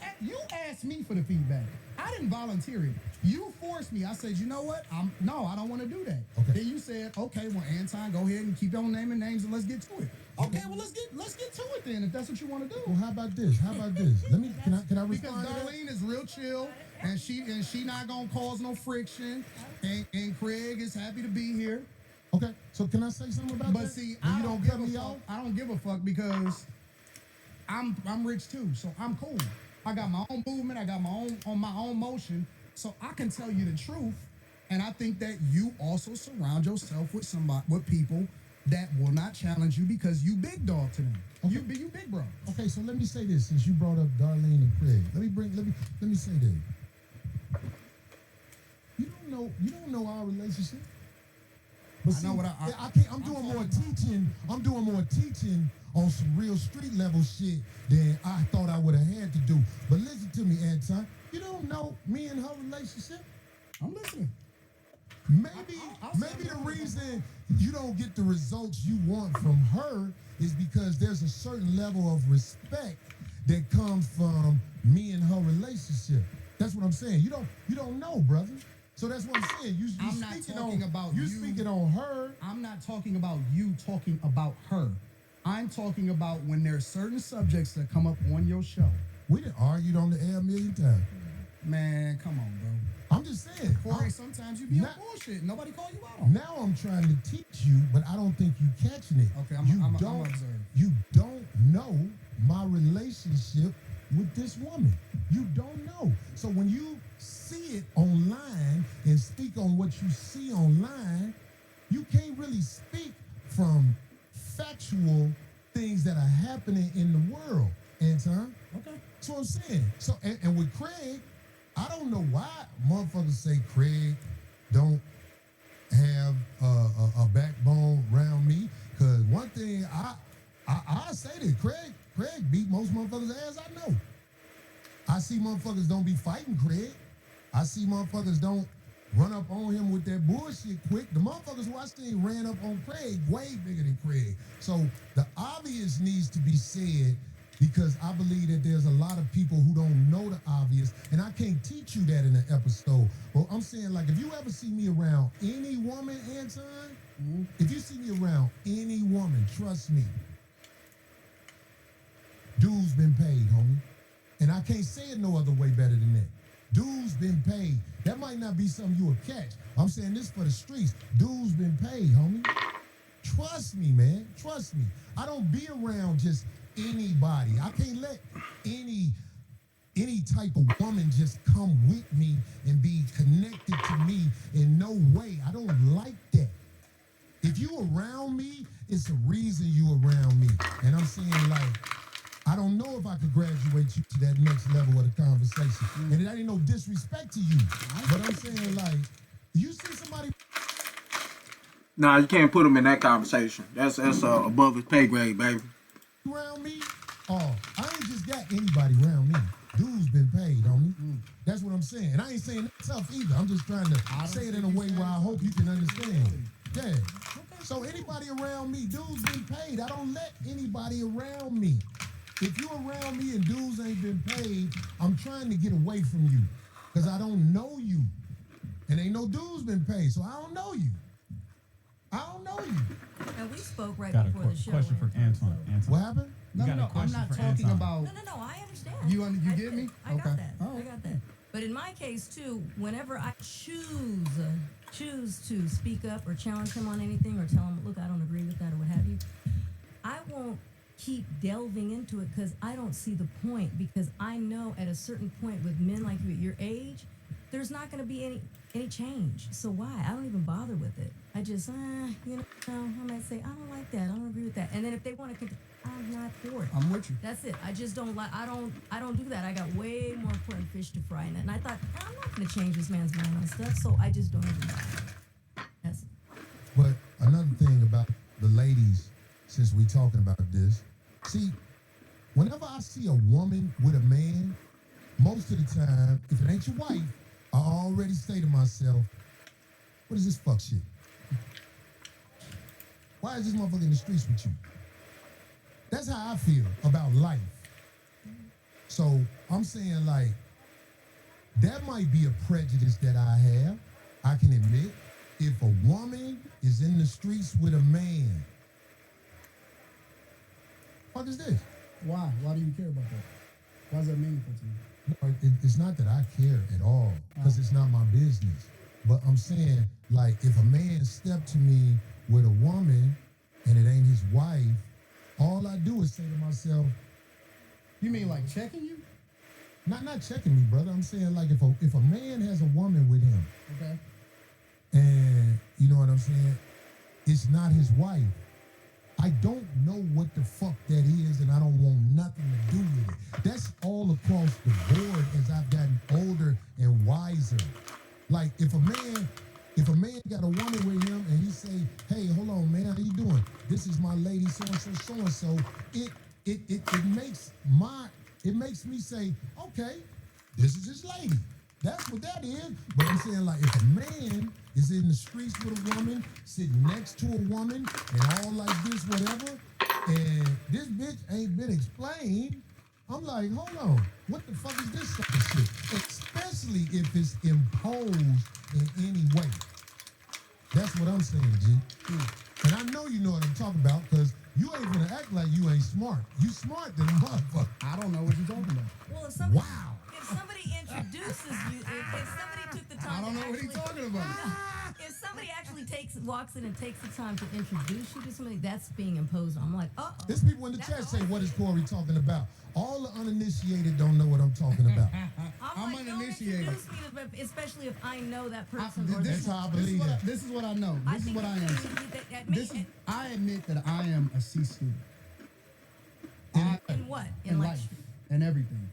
asked me for the feedback. I didn't volunteer it. You forced me. I said, you know what? I don't want to do that. Okay. Then you said, okay, well, Anton, go ahead and keep on naming names and let's get to it. Okay, well, let's get to it then if that's what you want to do. Well, how about this? Let me can I Because respond to that? Darlene is real chill and she not gonna cause no friction and Craig is happy to be here. Okay, so can I say something about that? But see, When I you don't cut give me a off. fuck. I don't give a fuck because I'm rich too, so I'm cool. I got my own movement. I got my own motion, so I can tell you the truth. And I think that you also surround yourself with people that will not challenge you because you big dog to them. Okay. You big bro. Okay, so let me say this since you brought up Darlene and Craig. Let me say this. You don't know our relationship. But I know what I'm doing more teaching. I'm doing more teaching on some real street level shit than I thought I would have had to do. But listen to me, Anton. You don't know me and her relationship. I'm listening. Maybe the reason you don't get the results you want from her is because there's a certain level of respect that comes from me and her relationship. That's what I'm saying. You don't know, brother. So that's what I'm saying. I'm not talking about you. Speaking on her. I'm not talking about you talking about her. I'm talking about when there's certain subjects that come up on your show. We done argued on the air a million times. Man, come on, bro. I'm just saying. Corey, sometimes you be on Now- bullshit. Nobody call you out on it. Now I'm trying to teach you, but I don't think you catching it. Okay, you I'm don't observe. You don't know my relationship with this woman. You don't know. So when you see it online and speak on what you see online, you can't really speak from factual things that are happening in the world, Anton. Okay. That's what I'm saying. So and with Craig, I don't know why motherfuckers say Craig don't have a backbone around me. Cause one thing I say this, Craig beat most motherfuckers' ass I know. I see motherfuckers don't be fighting Craig. I see motherfuckers don't run up on him with that bullshit quick. The motherfuckers who I seen ran up on Craig way bigger than Craig. So the obvious needs to be said because I believe that there's a lot of people who don't know the obvious, and I can't teach you that in an episode. Well, I'm saying, like, if you ever see me around any woman, Anton, if you see me around any woman, trust me, dude's been paid, homie. And I can't say it no other way better than that. Dude's been paid. That might not be something you will catch. I'm saying this for the streets. Dude's been paid, homie. Trust me, man. Trust me. I don't be around just anybody. I can't let any type of woman just come with me and be connected to me in no way. I don't like that. If you around me, it's a reason you around me. And I'm saying, like, I don't know if I could graduate you to that next level of the conversation. And it ain't no disrespect to you. But I'm saying, like, you see somebody Nah, you can't put him in that conversation. That's above his pay grade, baby. around me, oh, I ain't just got anybody around me. Dude's been paid, homie. That's what I'm saying. And I ain't saying that tough either. I'm just trying to say it in a way where I hope you can understand. Yeah. So anybody around me, dudes been paid. I don't let anybody around me. If you around me and dudes ain't been paid, I'm trying to get away from you. Because I don't know you. And ain't no dudes been paid, so I don't know you. I don't know you. And we spoke right Got a before the show. question for Anton. Anton. What happened? You got a I'm question not for talking Anton. about. No, I understand. You I get me? I got Okay. that. All right. I got that. But in my case too, whenever I choose to speak up or challenge him on anything or tell him, look, I don't agree with that or what have you, I won't keep delving into it because I don't see the point, because I know at a certain point with men like you at your age, there's not going to be any change. So why? I don't even bother with it. I just, I might say, I don't like that. I don't agree with that. And then if they want to, I'm not for it. I'm with you. That's it. I just don't like. I don't do that. I got way more important fish to fry in it. And I thought, I'm not going to change this man's mind on stuff, so I just don't even bother. That's it. But another thing about the ladies, since we talking about this, see, whenever I see a woman with a man, most of the time, if it ain't your wife, I already say to myself, what is this fuck shit? Why is this motherfucker in the streets with you? That's how I feel about life. So I'm saying, like, that might be a prejudice that I have. I can admit, if a woman is in the streets with a man, what is this? Why? Why do you care about that? Why is that meaningful to you? No, it's not that I care at all, because it's not my business. But I'm saying, like, if a man stepped to me with a woman and it ain't his wife, all I do is say to myself, You mean like checking you? not checking me, brother. I'm saying, like, if a man has a woman with him, Okay. and you know what I'm saying, it's not his wife, I don't know what the fuck that is, and I don't want nothing to do with it. That's all across the board as I've gotten older and wiser. Like, if a man got a woman with him and he say, hey, hold on, man, how you doing? This is my lady, so-and-so. It makes me say, okay, this is his lady. That's what that is. But I'm saying, like, if a man is in the streets with a woman, sitting next to a woman, and all like this, whatever, and this bitch ain't been explained, I'm like, hold on, what the fuck is this sucker shit? Especially if it's imposed in any way. That's what I'm saying, G. And I know you know what I'm talking about, because you ain't gonna act like you ain't smart. You smart than a motherfucker. I don't know what you're talking about. Well, if somebody, Wow. if somebody introduces you, if somebody took the time, I don't to know what he's actually- talking about. If somebody actually walks in and takes the time to introduce you to somebody, that's being imposed on. I'm like, There's people in the chat say, what is Corey talking about? All the uninitiated don't know what I'm talking about. I'm like, don't uninitiated. introduce me to- especially if I know that person. or That's they- how I believe that. This is what I know. I This is think what I that- am. that me- I admit that I am a C student. in what? In life. And everything.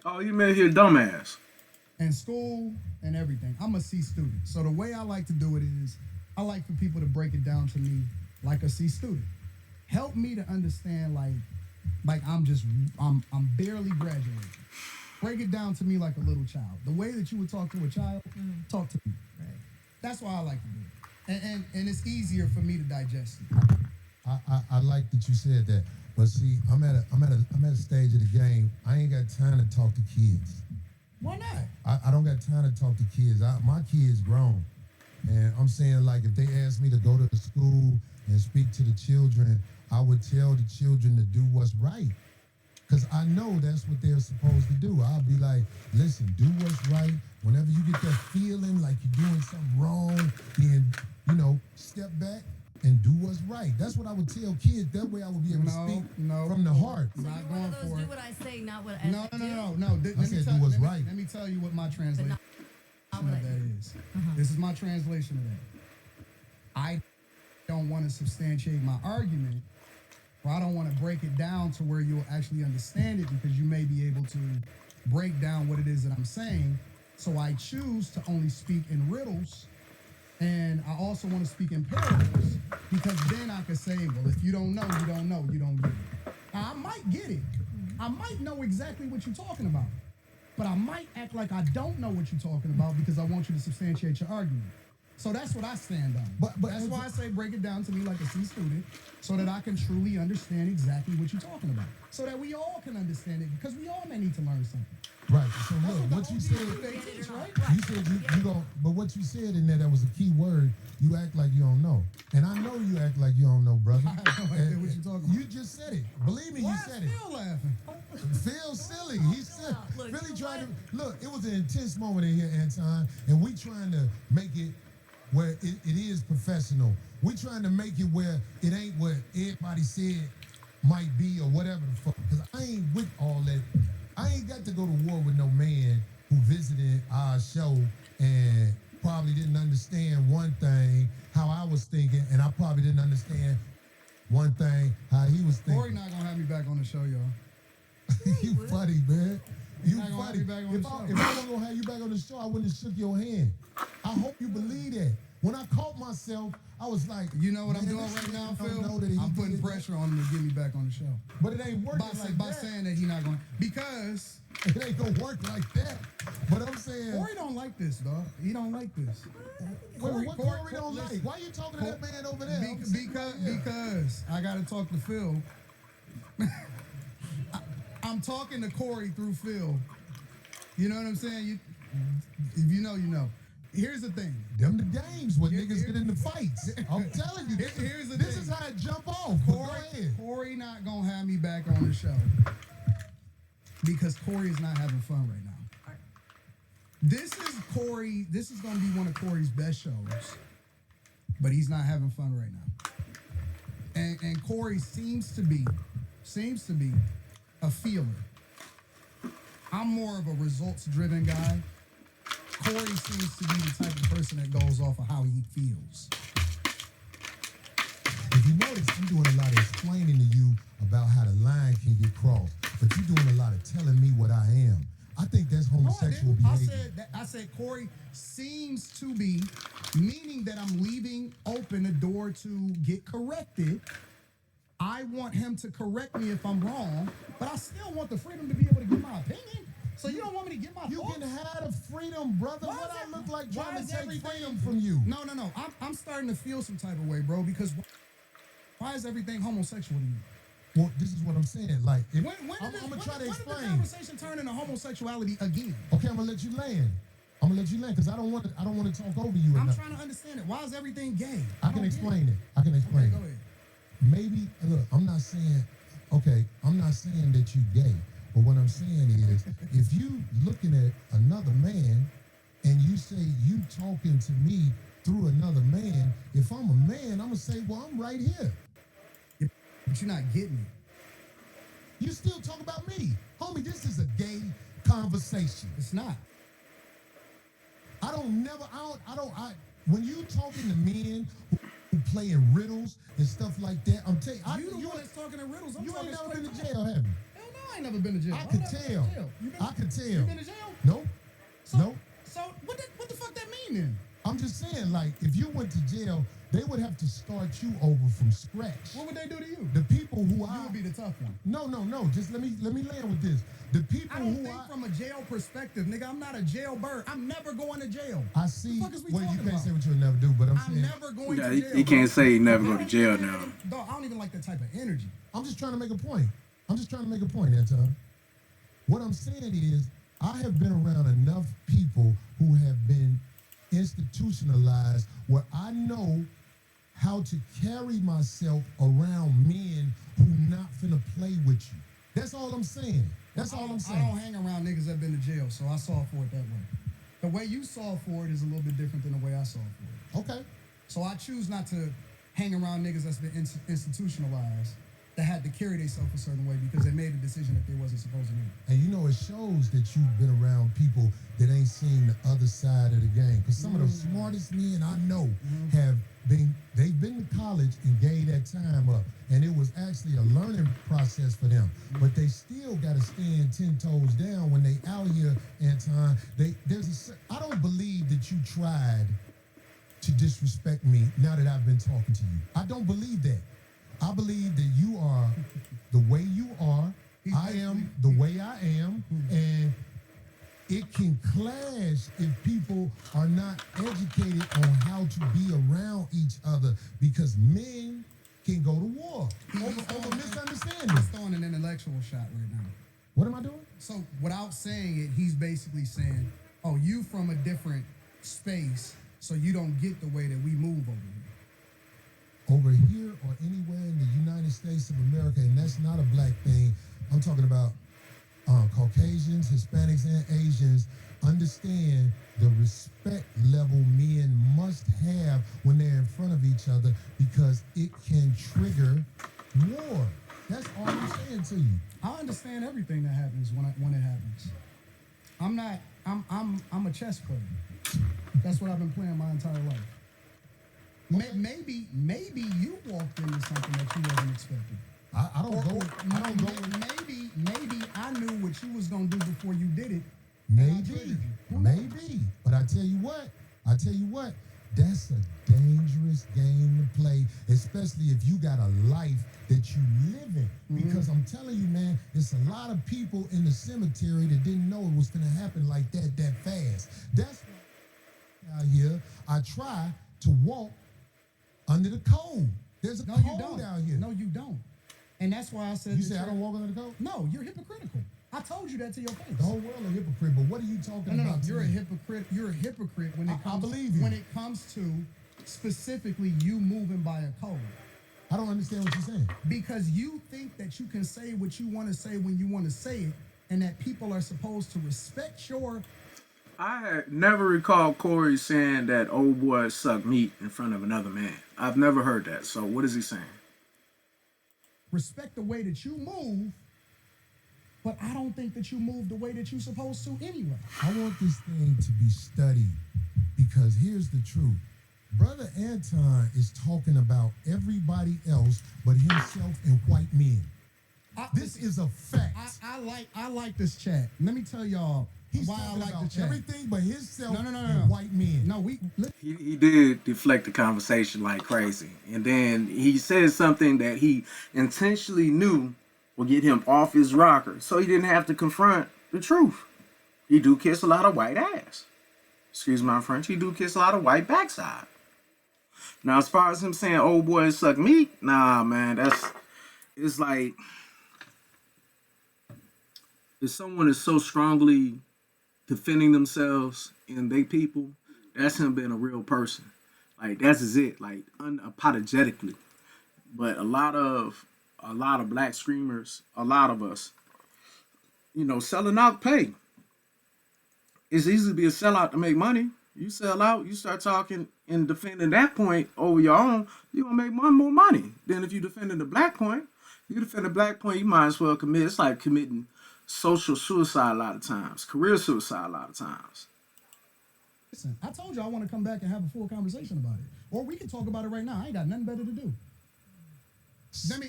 Oh, you made here dumbass. And school and everything. I'm a C student. So the way I like to do it is I like for people to break it down to me like a C student. Help me to understand like I'm barely graduating. Break it down to me like a little child. The way that you would talk to a child, talk to me. Right. That's why I like to do it. And it's easier for me to digest it. I like that you said that. But see, I'm at a stage of the game. I ain't got time to talk to kids. Why not? I don't got time to talk to kids. My kids grown. And I'm saying, like, if they ask me to go to the school and speak to the children, I would tell the children to do what's right. Because I know that's what they're supposed to do. I'll be like, listen, do what's right. Whenever you get that feeling like you're doing something wrong, then, step back and do what's right. That's what I would tell kids. That way I would be able to speak from the heart. So Not you're one going of those for do it. what I say, not what No. I do? Let I me said tell- do what's let me- right. Let me tell you what my translation not of what I that do. is. This is my translation of that. I don't want to substantiate my argument, or I don't want to break it down to where you'll actually understand it, because you may be able to break down what it is that I'm saying. So I choose to only speak in riddles, and I also want to speak in parables, because then I can say, well, if you don't know, you don't know, you don't get it. Now, I might get it. I might know exactly what you're talking about, but I might act like I don't know what you're talking about because I want you to substantiate your argument. So that's what I stand on. But that's why I say break it down to me like a C student, so that I can truly understand exactly what you're talking about, so that we all can understand it, because we all may need to learn something. Right. So That's look, the what you OG said, they teach, right? you said you go, but what you said in there, that was a key word. You act like you don't know. And I know you act like you don't know, brother. I have no idea what you're talking about. You just said it. Believe me, Why you is said it. Phil laughing? Phil silly. He said, Look, Philly you know trying to, look, it was an intense moment in here, Anton, and we trying to make it where it is professional. We trying to make it where it ain't what everybody said might be or whatever the fuck. Because I ain't with all that. I ain't got to go to war with no man who visited our show and probably didn't understand one thing, how I was thinking, and I probably didn't understand one thing, how he was Corey thinking. not gonna have me back on the show, y'all. You funny, man. You not gonna have funny. me back on the If show. I wasn't gonna have you back on the show, I wouldn't have shook your hand. I hope you believe that. When I caught myself, I was like, You know what I'm man, doing this right now, nigga don't Phil? know that he I'm putting did pressure on him to get me back on the show. that. But it ain't working like By that. saying that he not going, because It ain't gonna work like that. But I'm saying, Corey don't like this, dog. He don't like this. what Corey don't listen, like? Why you talking to that man over there? I'm Be- sitting because right here. because I got to talk to Phil. I'm talking to Corey through Phil. You know what I'm saying? If you know, you know. Here's the thing. Them the games where Here- niggas here- get into fights. I'm telling you, Here's the this thing. is how it jump off. But go ahead. Corey not gonna have me back on the show because Corey is not having fun right now. This is gonna be one of Corey's best shows, but he's not having fun right now. And Corey seems to be a feeler. I'm more of a results-driven guy. Corey seems to be the type of person that goes off of how he feels. If you notice, I'm doing a lot of explaining to you about how the line can get crossed, but you're doing a lot of telling me what I am. I think that's No, I homosexual didn't. behavior. I said Corey seems to be, meaning that I'm leaving open the door to get corrected. I want him to correct me if I'm wrong, but I still want the freedom to be able to give my opinion. So you don't want me to give my You thoughts? can have the freedom, brother. Why What is I that- look like why trying is to take everything- freedom from you? No. I'm starting to feel some type of way, bro, because why is everything homosexual to you? Well, this is what I'm saying. Like, if, When I'm gonna try to when did the explain. conversation turn into homosexuality again? Okay, I'm gonna let you land. Because I don't want to talk over you. I'm enough. trying to understand it. Why is everything gay? I can don't get explain it. I can Okay, explain go it. ahead. Maybe look, I'm not saying that you gay, but what I'm saying is if you looking at another man and you say you talking to me through another man, if I'm a man, I'm gonna say, well, I'm right here. But you're not getting it. You still talk about me. Homie, this is a gay conversation. It's not. When you talking to men who playing riddles and stuff like that, I'm telling You the you, one that's talking in riddles. I'm you talking ain't never straight been to talk. jail, have you? Hell no, I ain't never been to jail. I Why could would I tell. been to jail? I could tell. You been to jail? Nope. So, Nope. So what the fuck that mean then? I'm just saying, like, if you went to jail, they would have to start you over from scratch. What would they do to you? The people who You would be the tough one. No. Just let me land with this. The people I don't who think from a jail perspective, nigga. I'm not a jailbird. I'm never going to jail. I see. The fuck is we Well, you talking can't about? say what you'll never do, but I'm I'm saying never going Yeah, to jail. he can't say he never I go to don't jail even- now. Dog, I don't even like that type of energy. I'm just trying to make a point. Anton. What I'm saying is, I have been around enough people who have been institutionalized where I know how to carry myself around men who not finna play with you. That's all I'm saying. I don't hang around niggas that been to jail, so I saw for it that way. The way you saw for it is a little bit different than the way I saw for it. Okay. So I choose not to hang around niggas that's been institutionalized, that had to carry themselves a certain way because they made a decision that they wasn't supposed to make. And you know, it shows that you've been around people that ain't seen the other side of the game. Because some of the smartest men I know they've been to college and gave that time up. And it was actually a learning process for them. But they still got to stand 10 toes down when they out here, Anton. I don't believe that you tried to disrespect me now that I've been talking to you. I don't believe that. I believe that you are the way you are. I am the way I am. And it can clash if people are not educated on how to be around each other, because men can go to war over misunderstanding. He's throwing an intellectual shot right now. What am I doing? So without saying it, he's basically saying, oh, you from a different space, so you don't get the way that we move over here. Over here or anywhere in the United States of America, and that's not a black thing. I'm talking about Caucasians, Hispanics, and Asians. Understand the respect level men must have when they're in front of each other, because it can trigger war. That's all I'm saying to you. I understand everything that happens when it happens. I'm a chess player. That's what I've been playing my entire life. Maybe you walked into something that you wasn't expecting. Maybe I knew what you was gonna do before you did it. Maybe. But I tell you what, that's a dangerous game to play, especially if you got a life that you live in. Because I'm telling you, man, it's a lot of people in the cemetery that didn't know it was gonna happen like that fast. That's why out here I try to walk under the code. There's a code out here. No, you don't. And that's why I said. You say I don't walk under the code? No, you're hypocritical. I told you that to your face. The whole world a hypocrite, but what are you talking about? You're a hypocrite. You're a hypocrite when it comes. I believe you. When it comes to specifically you moving by a code. I don't understand what you're saying. Because you think that you can say what you want to say when you want to say it, and that people are supposed to respect your. I had never recalled Corey saying that old boy sucked meat in front of another man. I've never heard that. So what is he saying? Respect the way that you move, but I don't think that you move the way that you're supposed to anyway. I want this thing to be studied, because here's the truth. Brother Anton is talking about everybody else but himself and white men. This is a fact. I like this chat. Let me tell y'all He's why I talking like about the chat. everything but himself No. and white men. No, He did deflect the conversation like crazy. And then he said something that he intentionally knew would get him off his rocker, so he didn't have to confront the truth. He do kiss a lot of white ass. Excuse my French. He do kiss a lot of white backside. Now, as far as him saying old boys suck meat, nah, man, it's like, if someone is so strongly defending themselves and they people, that's him being a real person. Like, that's is it, like, unapologetically. But a lot of black screamers, a lot of us, selling out pay. It's easy to be a sellout to make money. You sell out, you start talking and defending that point over your own, you're going to make more money than if you defending the black point. You defend the black point, you might as well commit. It's like committing social suicide a lot of times, career suicide a lot of times. Listen, I told you I want to come back and have a full conversation about it. Or we can talk about it right now. I ain't got nothing better to do. Study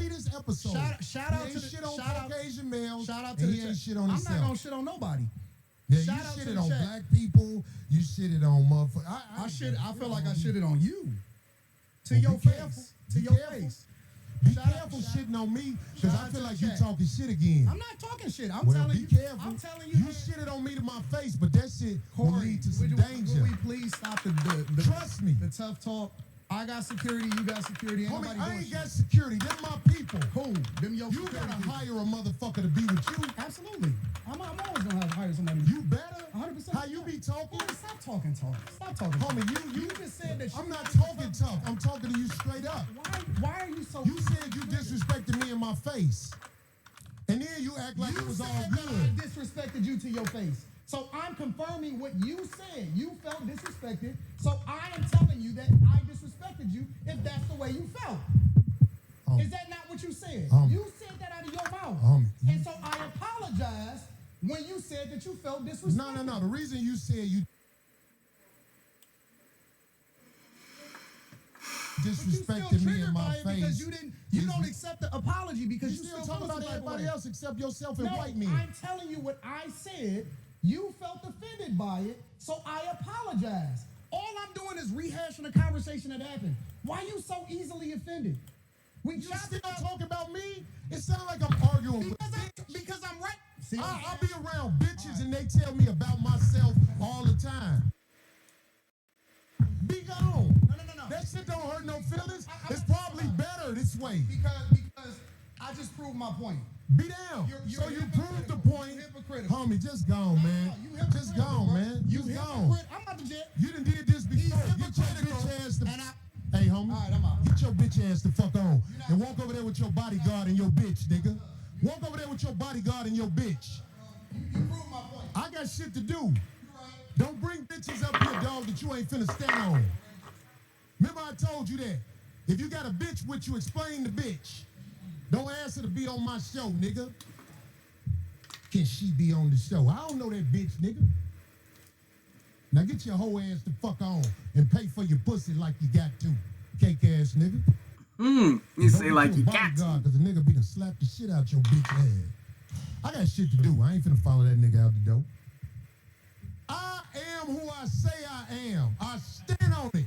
this episode. Shout out to the shit on Caucasian males. Shout out to the chat. Shit on I'm himself. not gonna shit on nobody. Yeah, Shout out you to shitted the on chat. black people. You shitted on motherfuckers. I feel like I shitted on you. To Well, your be careful. face. To Be your careful. face. Be Shout out- careful shout- shitting on me, because shout I out feel to like the you chat. talking shit again. I'm not talking shit. I'm Well, telling be you. careful. I'm telling you. You that- shitted on me to my face, but that shit will Corey, lead to some would danger. we please stop the Trust me. the tough talk? I got security. You got security. Ain't Homie, nobody I doing ain't shit. got security. They're my people. Cool. Them your You security gotta people. hire a motherfucker to be with you. Absolutely. I'm always gonna have to hire somebody. You better. 100%. How you be talking? Boy, stop talking tough. Stop talking. Homie, tough. you just said that. I'm not talking tough. I'm talking to you straight up. Why are you so? You said you disrespected me in my face. And then you act like You it was all said that I good. disrespected you to your face. So I'm confirming what you said. You felt disrespected. So I am telling you that I disrespected you if that's the way you felt. Is that not what you said? You said that out of your mouth. And so I apologize when you said that you felt disrespected. No. The reason you said you disrespected me in my face. Because you don't accept the apology because You you still still talking about everybody else except yourself and No, white men. I'm telling you what I said. You felt offended by it, so I apologize. All I'm doing is rehashing a conversation that happened. Why you so easily offended? We You just still talking about me? It sounds like I'm arguing with because I'm right. See, I'll be around bitches and they tell me about myself all the time. Be gone. No. That shit don't hurt no feelings. It's probably better this way. Because I just proved my point. Be down. You're So you proved the hypocritical. point. You're hypocritical. Homie, just gone, man. You hypocritical, Just gone, bro. man. You Just gone. hypocrite. I'm about to jet. You done did this before. Get your hypocritical, bitch ass the and Hey, homie. All right, I'm out. Get your bitch ass the fuck on. And walk over there with your bodyguard and your bitch, nigga. Walk over there with your bodyguard and your bitch. You proved my point. I got shit to do. You're right. Don't bring bitches up here, dog, that you ain't finna stand on. Remember I told you that. If you got a bitch with you, explain the bitch. Don't ask her to be on my show, nigga. Can she be on the show? I don't know that bitch, nigga. Now get your whole ass the fuck on and pay for your pussy like you got to. Cake ass nigga. You say like you got to. Because a nigga be to slap the shit out your bitch ass. I got shit to do. I ain't finna follow that nigga out the door. I am who I say I am. I stand on it.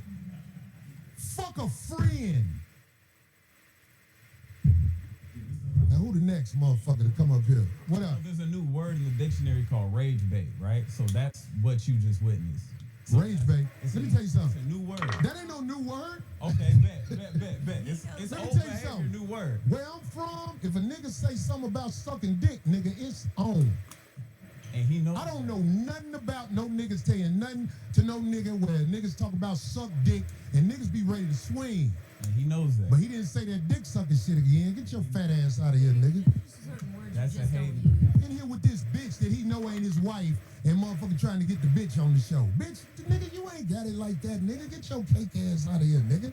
Fuck a friend. Now who the next motherfucker to come up here? What up? There's a new word in the dictionary called rage bait, right? So that's what you just witnessed. So Rage bait. Let me tell you It's something. a new word. That ain't no new word. Okay, bet. It's Let me old tell you behavior, something. new word. Where I'm from, if a nigga say something about sucking dick, nigga, it's on. And he knows I don't know nothing about no niggas saying nothing to no nigga where niggas talk about suck dick and niggas be ready to swing. And he knows that. But he didn't say that dick sucking shit again. Get your fat ass out of here, nigga. Certain words That's you a just don't hate. use. In here with this bitch that he know ain't his wife and motherfucker trying to get the bitch on the show. Bitch, nigga, you ain't got it like that, nigga. Get your cake ass out of here, nigga.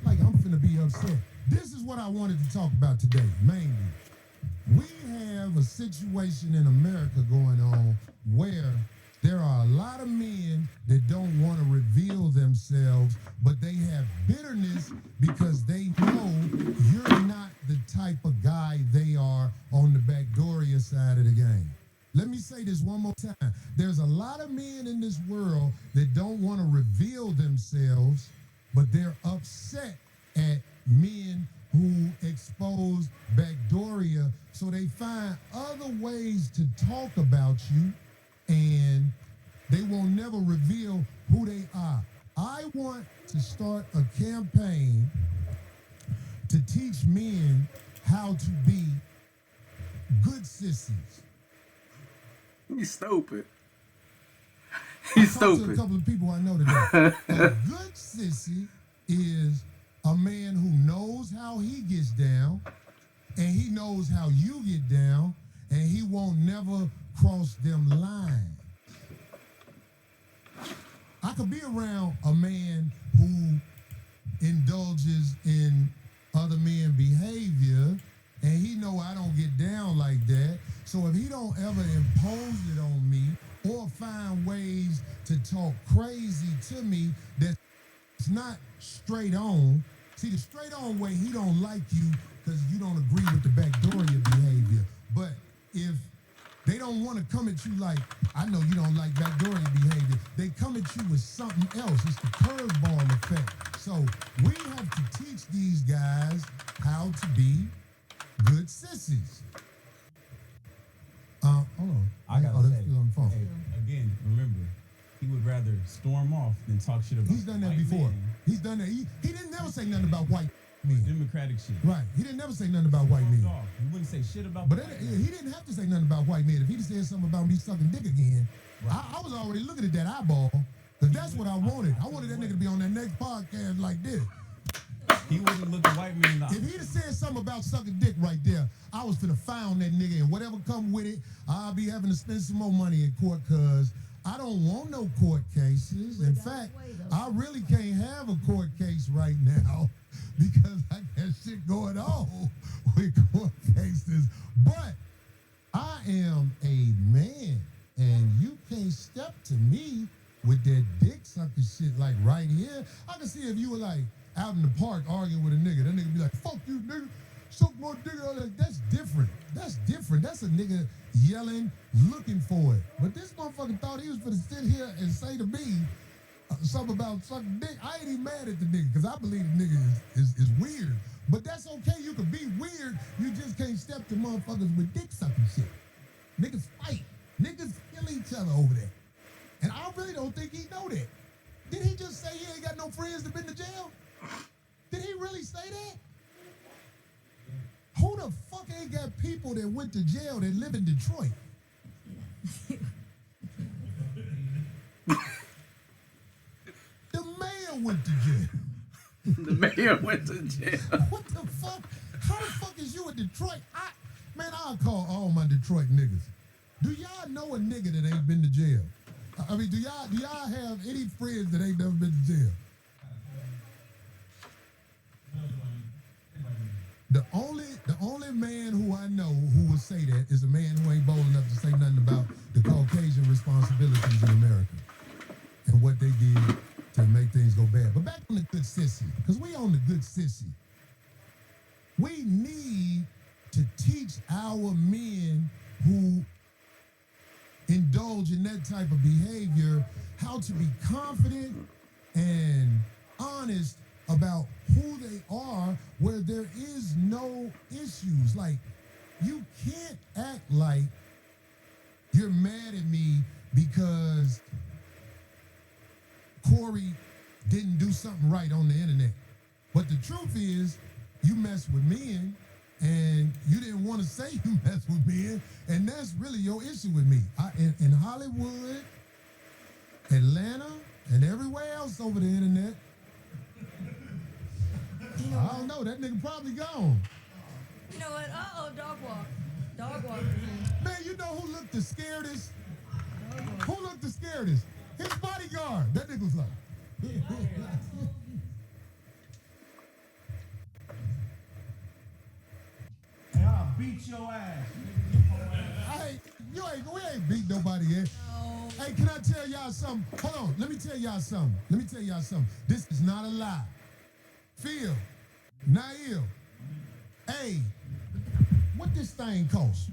Like I'm finna be upset. This is what I wanted to talk about today, mainly. We have a situation in America going on where there are a lot of men that don't want to reveal themselves, but they have bitterness because they know you're not the type of guy they are on the Backdooria side of the game. Let me say this one more time. There's a lot of men in this world that don't want to reveal themselves, but they're upset at men who expose Backdooria, so they find other ways to talk about you, and they will never reveal who they are. I want to start a campaign to teach men how to be good sissies. You stupid. I He's talked to a stupid. couple of people I know today. A good sissy is a man who knows how he gets down, and he knows how you get down, and he won't never cross them lines. I could be around a man who indulges in other men's behavior, and he know I don't get down like that. So if he don't ever impose it on me or find ways to talk crazy to me that's not straight on, see the straight on way, he don't like you because you don't agree with the Backdooria behavior. But if they don't want to come at you like, I know you don't like Backdooria behavior, they come at you with something else. It's the curveball effect. So we have to teach these guys how to be good sissies. Hold on. I gotta that's say, still on the phone. hey, again, remember, he would rather storm off than talk shit about. He's done that white before. men. He's done that. He didn't never say nothing about white men. Democratic shit. Right. He didn't never say nothing about white men. He wouldn't say shit about. But white he men. didn't have to say nothing about white men. If he'd said something about me sucking dick again, I was already looking at that eyeball. Because that's what I wanted. I wanted that nigga to be on that next podcast like this. He wouldn't look at white men in the eye. If he'd have said something about sucking dick right there, I was finna found that nigga, and whatever come with it, I'll be having to spend some more money in court because I don't want no court cases. In fact, I really can't have a court case right now because I got shit going on with court cases. But I am a man, and you can't step to me with that dick sucking shit like right here. I can see if you were like out in the park arguing with a nigga, that nigga be like, fuck you, nigga, suck my dick. Like, that's different. That's different. That's a nigga yelling, looking for it. But this motherfucker thought he was gonna sit here and say to me something about sucking dick. I ain't even mad at the nigga, because I believe the nigga is weird. But that's okay. You can be weird. You just can't step to motherfuckers with dick sucking shit. Niggas fight. Niggas kill each other over that. And I really don't think he know that. Did he just say he ain't got no friends that been to jail? Did he really say that? Who the fuck ain't got people that went to jail that live in Detroit? The mayor went to jail. The mayor went to jail. What the fuck? How the fuck is you in Detroit? I'll call all my Detroit niggas. Do y'all know a nigga that ain't been to jail? I mean, do y'all have any friends that ain't never been to jail? The only man who I know who would say that is a man who ain't bold enough to say nothing about the Caucasian responsibilities in America and what they did to make things go bad. But back on the good sissy, because we on the good sissy. We need to teach our men who indulge in that type of behavior how to be confident and honest about who they are where there is no issues. Like, you can't act like you're mad at me because Corey didn't do something right on the internet. But the truth is, you mess with men and you didn't want to say you mess with men, and that's really your issue with me. In Hollywood, Atlanta, and everywhere else over the internet, I don't know, that nigga probably gone. You know what? Uh-oh, dog walk. Dog walk. Man, you know who looked the scaredest? Who looked the scaredest? His bodyguard. That nigga was like, Hey, I'll beat your ass. we ain't beat nobody yet. No. Hey, can I tell y'all something? Hold on, let me tell y'all something. This is not a lie. Phil, Nail, hey, what this thing cost?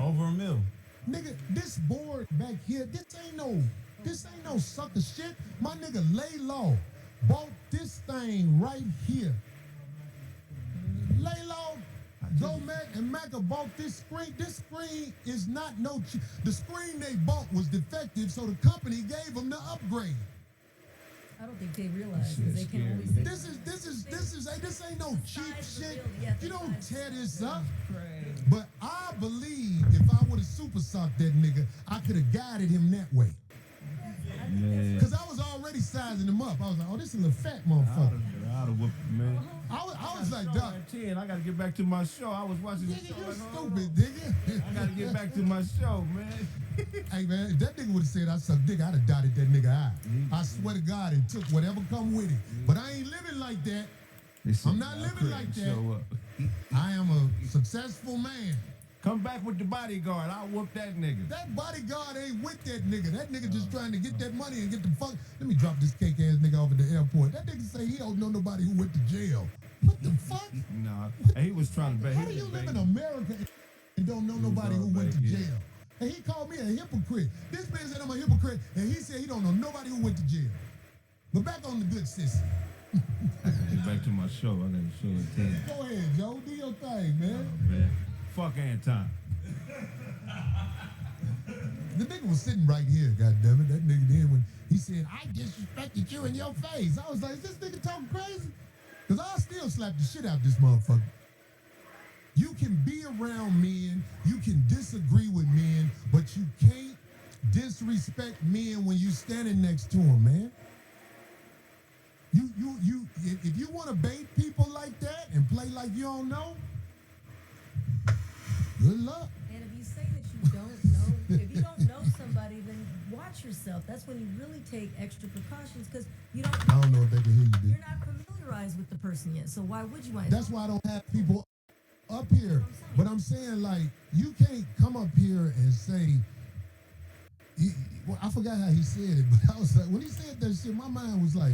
Over $1 million. Nigga, this board back here, this ain't no sucker shit. My nigga Laylaw bought this thing right here. Laylaw, Mac and Maca bought this screen. This screen is not the screen they bought was defective, so the company gave them the upgrade. I don't think they realize because they can always say This ain't no cheap Size of the shit. building, yeah, You don't size. tear this up. But I believe if I would have super socked that nigga, I could have guided him that way. Man, Because I was already sizing him up. I was like, oh, this is a little fat motherfucker. I'd have whooped him, man. I was like, Show dog, at 10. I gotta get back to my show. I was watching the nigga, show. you like, hold on. stupid, nigga. I gotta get back to my show, man. Hey, man, if that nigga would have said I sucked dick, I'd have dotted that nigga eye. I swear to God, and took whatever come with it. But I ain't living like that. I'm not living like that. Show up. I am a successful man. Come back with the bodyguard. I'll whoop that nigga. That bodyguard ain't with that nigga. That nigga just trying to get that money and get the fuck. Let me drop this cake ass nigga off at the airport. That nigga say he don't know nobody who went to jail. What the fuck? Nah, he was trying to bet. How do you live in America and don't know nobody who went to yeah. jail? And he called me a hypocrite. This man said I'm a hypocrite, and he said he don't know nobody who went to jail. But back on the good sister. I gotta get back to my show. I gotta show it to you. Go ahead, Joe. Do your thing, man. Oh, man. Fuck Anton. The nigga was sitting right here, goddammit. That nigga then when he said, I disrespected you in your face. I was like, is this nigga talking crazy? Because I'll still slap the shit out this motherfucker. You can be around men, you can disagree with men, but you can't disrespect men when you standing next to them, man. If you want to bait people like that and play like you don't know, good luck. And if you say that you don't know, if you don't know somebody, then watch yourself. That's when you really take extra precautions because you don't. I don't know if they can hear you, dude. You're not familiarized with the person yet, so why would you want? That's why I don't have people up here. But I'm saying, like, you can't come up here and say, well, I forgot how he said it, but I was like, when he said that shit, my mind was like,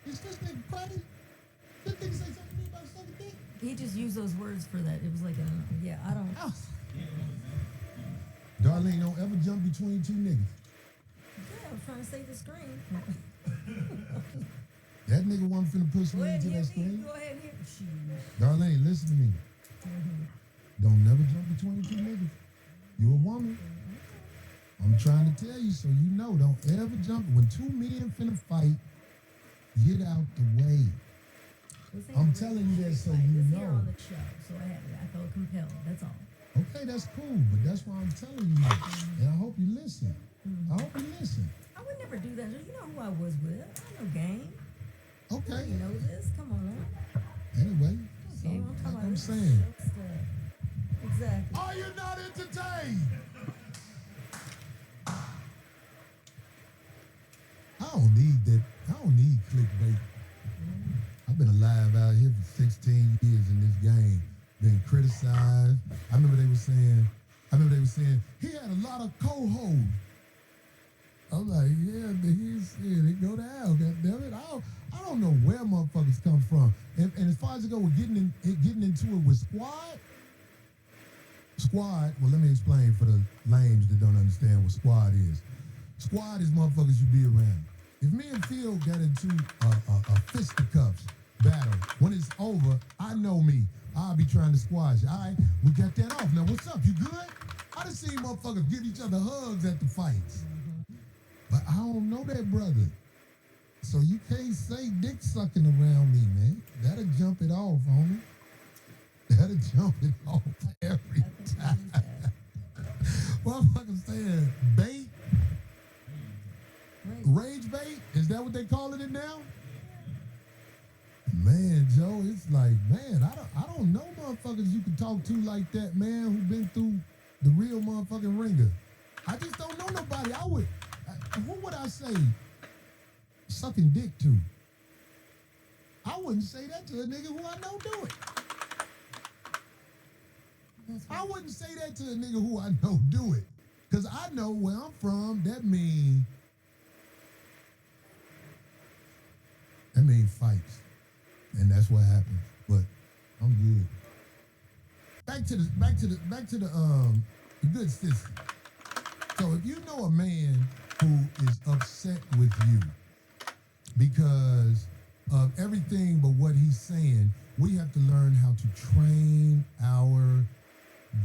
is this nigga crazy? This nigga say something to me about sucking dick? He just used those words for that. It was like, I don't. Oh. Darlene, don't ever jump between two niggas. Yeah, I'm trying to save the screen. That nigga wasn't finna push Go me ahead into and that hit me. screen. Go ahead and hit me. Sheesh. Darlene, listen to me. Don't never jump between two niggas. You a woman. I'm trying to tell you so you know. Don't ever jump. When two men finna fight, get out the way. This ain't I'm a telling you that so fight. you This know. here on the show, so I felt compelled. That's all. Okay, that's cool, but that's why I'm telling you. And I hope you listen. I hope you listen. I would never do that. You know who I was with. I know game. Okay. You know this. Come on now. Anyway, so, Game. I'm talking like about I'm this saying. show stuff. Exactly. Are you not entertained? I don't need that. I don't need clickbait. I've been alive out here for 16 years in this game. Been criticized. I remember they were saying he had a lot of co-hosts. I'm like, yeah, but it go down, goddammit. I don't know where motherfuckers come from. And as far as it go with getting into it with Squad, well, let me explain for the lames that don't understand what squad is. Squad is motherfuckers you be around. If me and Phil got into a fisticuffs battle, when it's over, I know me. I'll be trying to squash. All right, we got that off. Now, what's up? You good? I done seen motherfuckers give each other hugs at the fights. But I don't know that brother. So you can't say dick sucking around me, man. That'll jump it off, homie. That'll jump it off every time. Motherfuckers saying bait? Rage bait? Is that what they calling it now? Man, Joe, it's like, man, I don't know motherfuckers you can talk to like that, man, who been through the real motherfucking ringer. I just don't know nobody. Who would I say sucking dick to? I wouldn't say that to a nigga who I know do it. I wouldn't say that to a nigga who I know do it. Because I know where I'm from, that mean fights. And that's what happens. But I'm good. Back to the good sister. So if you know a man who is upset with you because of everything but what he's saying, we have to learn how to train our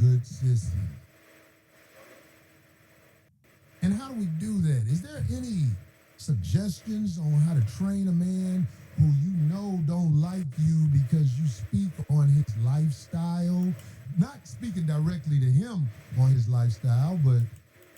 good sister. And how do we do that? Is there any suggestions on how to train a man who you know don't like you because you speak on his lifestyle? Not speaking directly to him on his lifestyle, but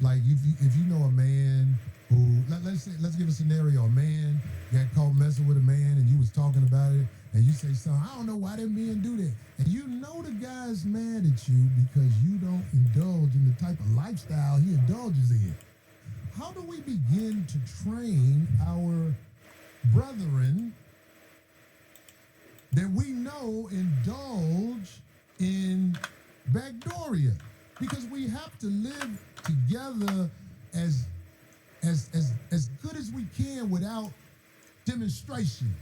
like if you know a man who, let's give a scenario. A man got caught messing with a man and you was talking about it and you say something, I don't know why that men do that. And you know the guy's mad at you because you don't indulge in the type of lifestyle he indulges in. How do we begin to train our brethren that we know indulge in backdooria? Because we have to live together as good as we can without demonstration.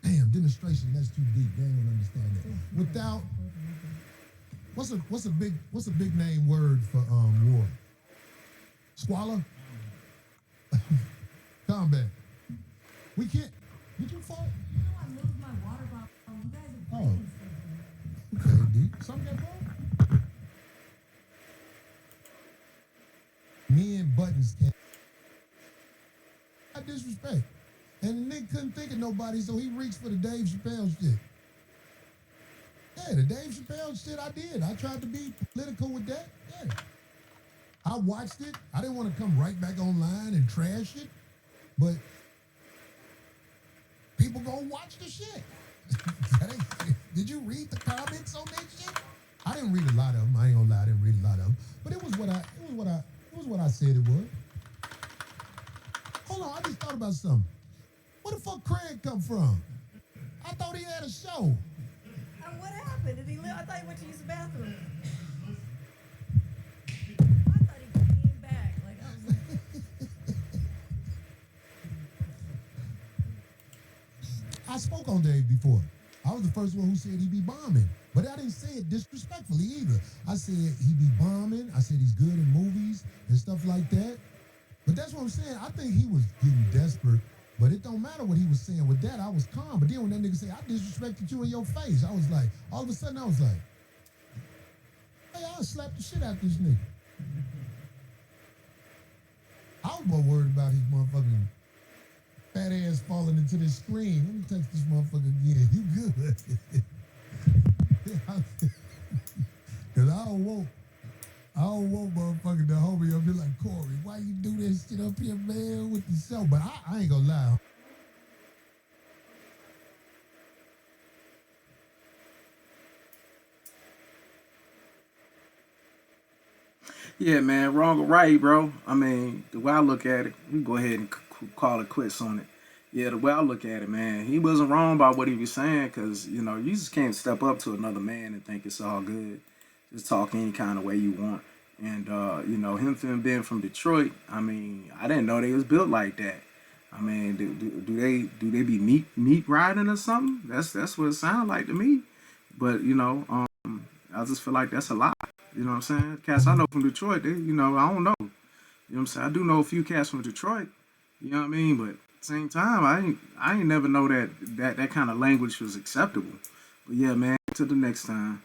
Damn, demonstration, that's too deep. They don't understand that. Without what's a big name word for war? Squalor? Combat. We can't. Did you fall? You know I moved my water bottle. You guys are Oh. breaking stuff. Okay, D. Something got broke? Me and Buttons can't. I disrespect. And the nigga couldn't think of nobody, so he reached for the Dave Chappelle shit. Yeah, the Dave Chappelle shit I did. I tried to be political with that. Yeah. I watched it. I didn't want to come right back online and trash it, but people gonna watch the shit. Did you read the comments on that shit? I didn't read a lot of them. I ain't gonna lie, I didn't read a lot of them. But it was what I said it was. Hold on, I just thought about something. Where the fuck Craig come from? I thought he had a show. What happened? Did he live? I thought he went to use the bathroom. I thought he came back. Like I was like, I spoke on Dave before. I was the first one who said he be bombing. But I didn't say it disrespectfully either. I said he be bombing. I said he's good in movies and stuff like that. But that's what I'm saying. I think he was getting desperate. But it don't matter what he was saying. With that, I was calm. But then when that nigga said, I disrespected you in your face, I was like, all of a sudden I was like, hey, I'll slap the shit out this nigga. I was more worried about his motherfucking fat ass falling into the screen. Let me touch this motherfucker again. You good? Cause I don't want motherfucker to hold me up here like, Corey, why you do this shit up here, man, with the show? But I ain't gonna lie. Yeah, man, wrong or right, bro. I mean, the way I look at it, we go ahead and call it quits on it. Yeah, the way I look at it, man, he wasn't wrong about what he was saying, because, you know, you just can't step up to another man and think it's all good. Just talk any kind of way you want. And, you know, him being from Detroit, I mean, I didn't know they was built like that. I mean, do they be meat riding or something? That's what it sounds like to me. But, you know, I just feel like that's a lot. You know what I'm saying? Cats I know from Detroit, they, you know, I don't know. You know what I'm saying? I do know a few cats from Detroit. You know what I mean? But at the same time, I ain't never know that kind of language was acceptable. But yeah, man, to the next time.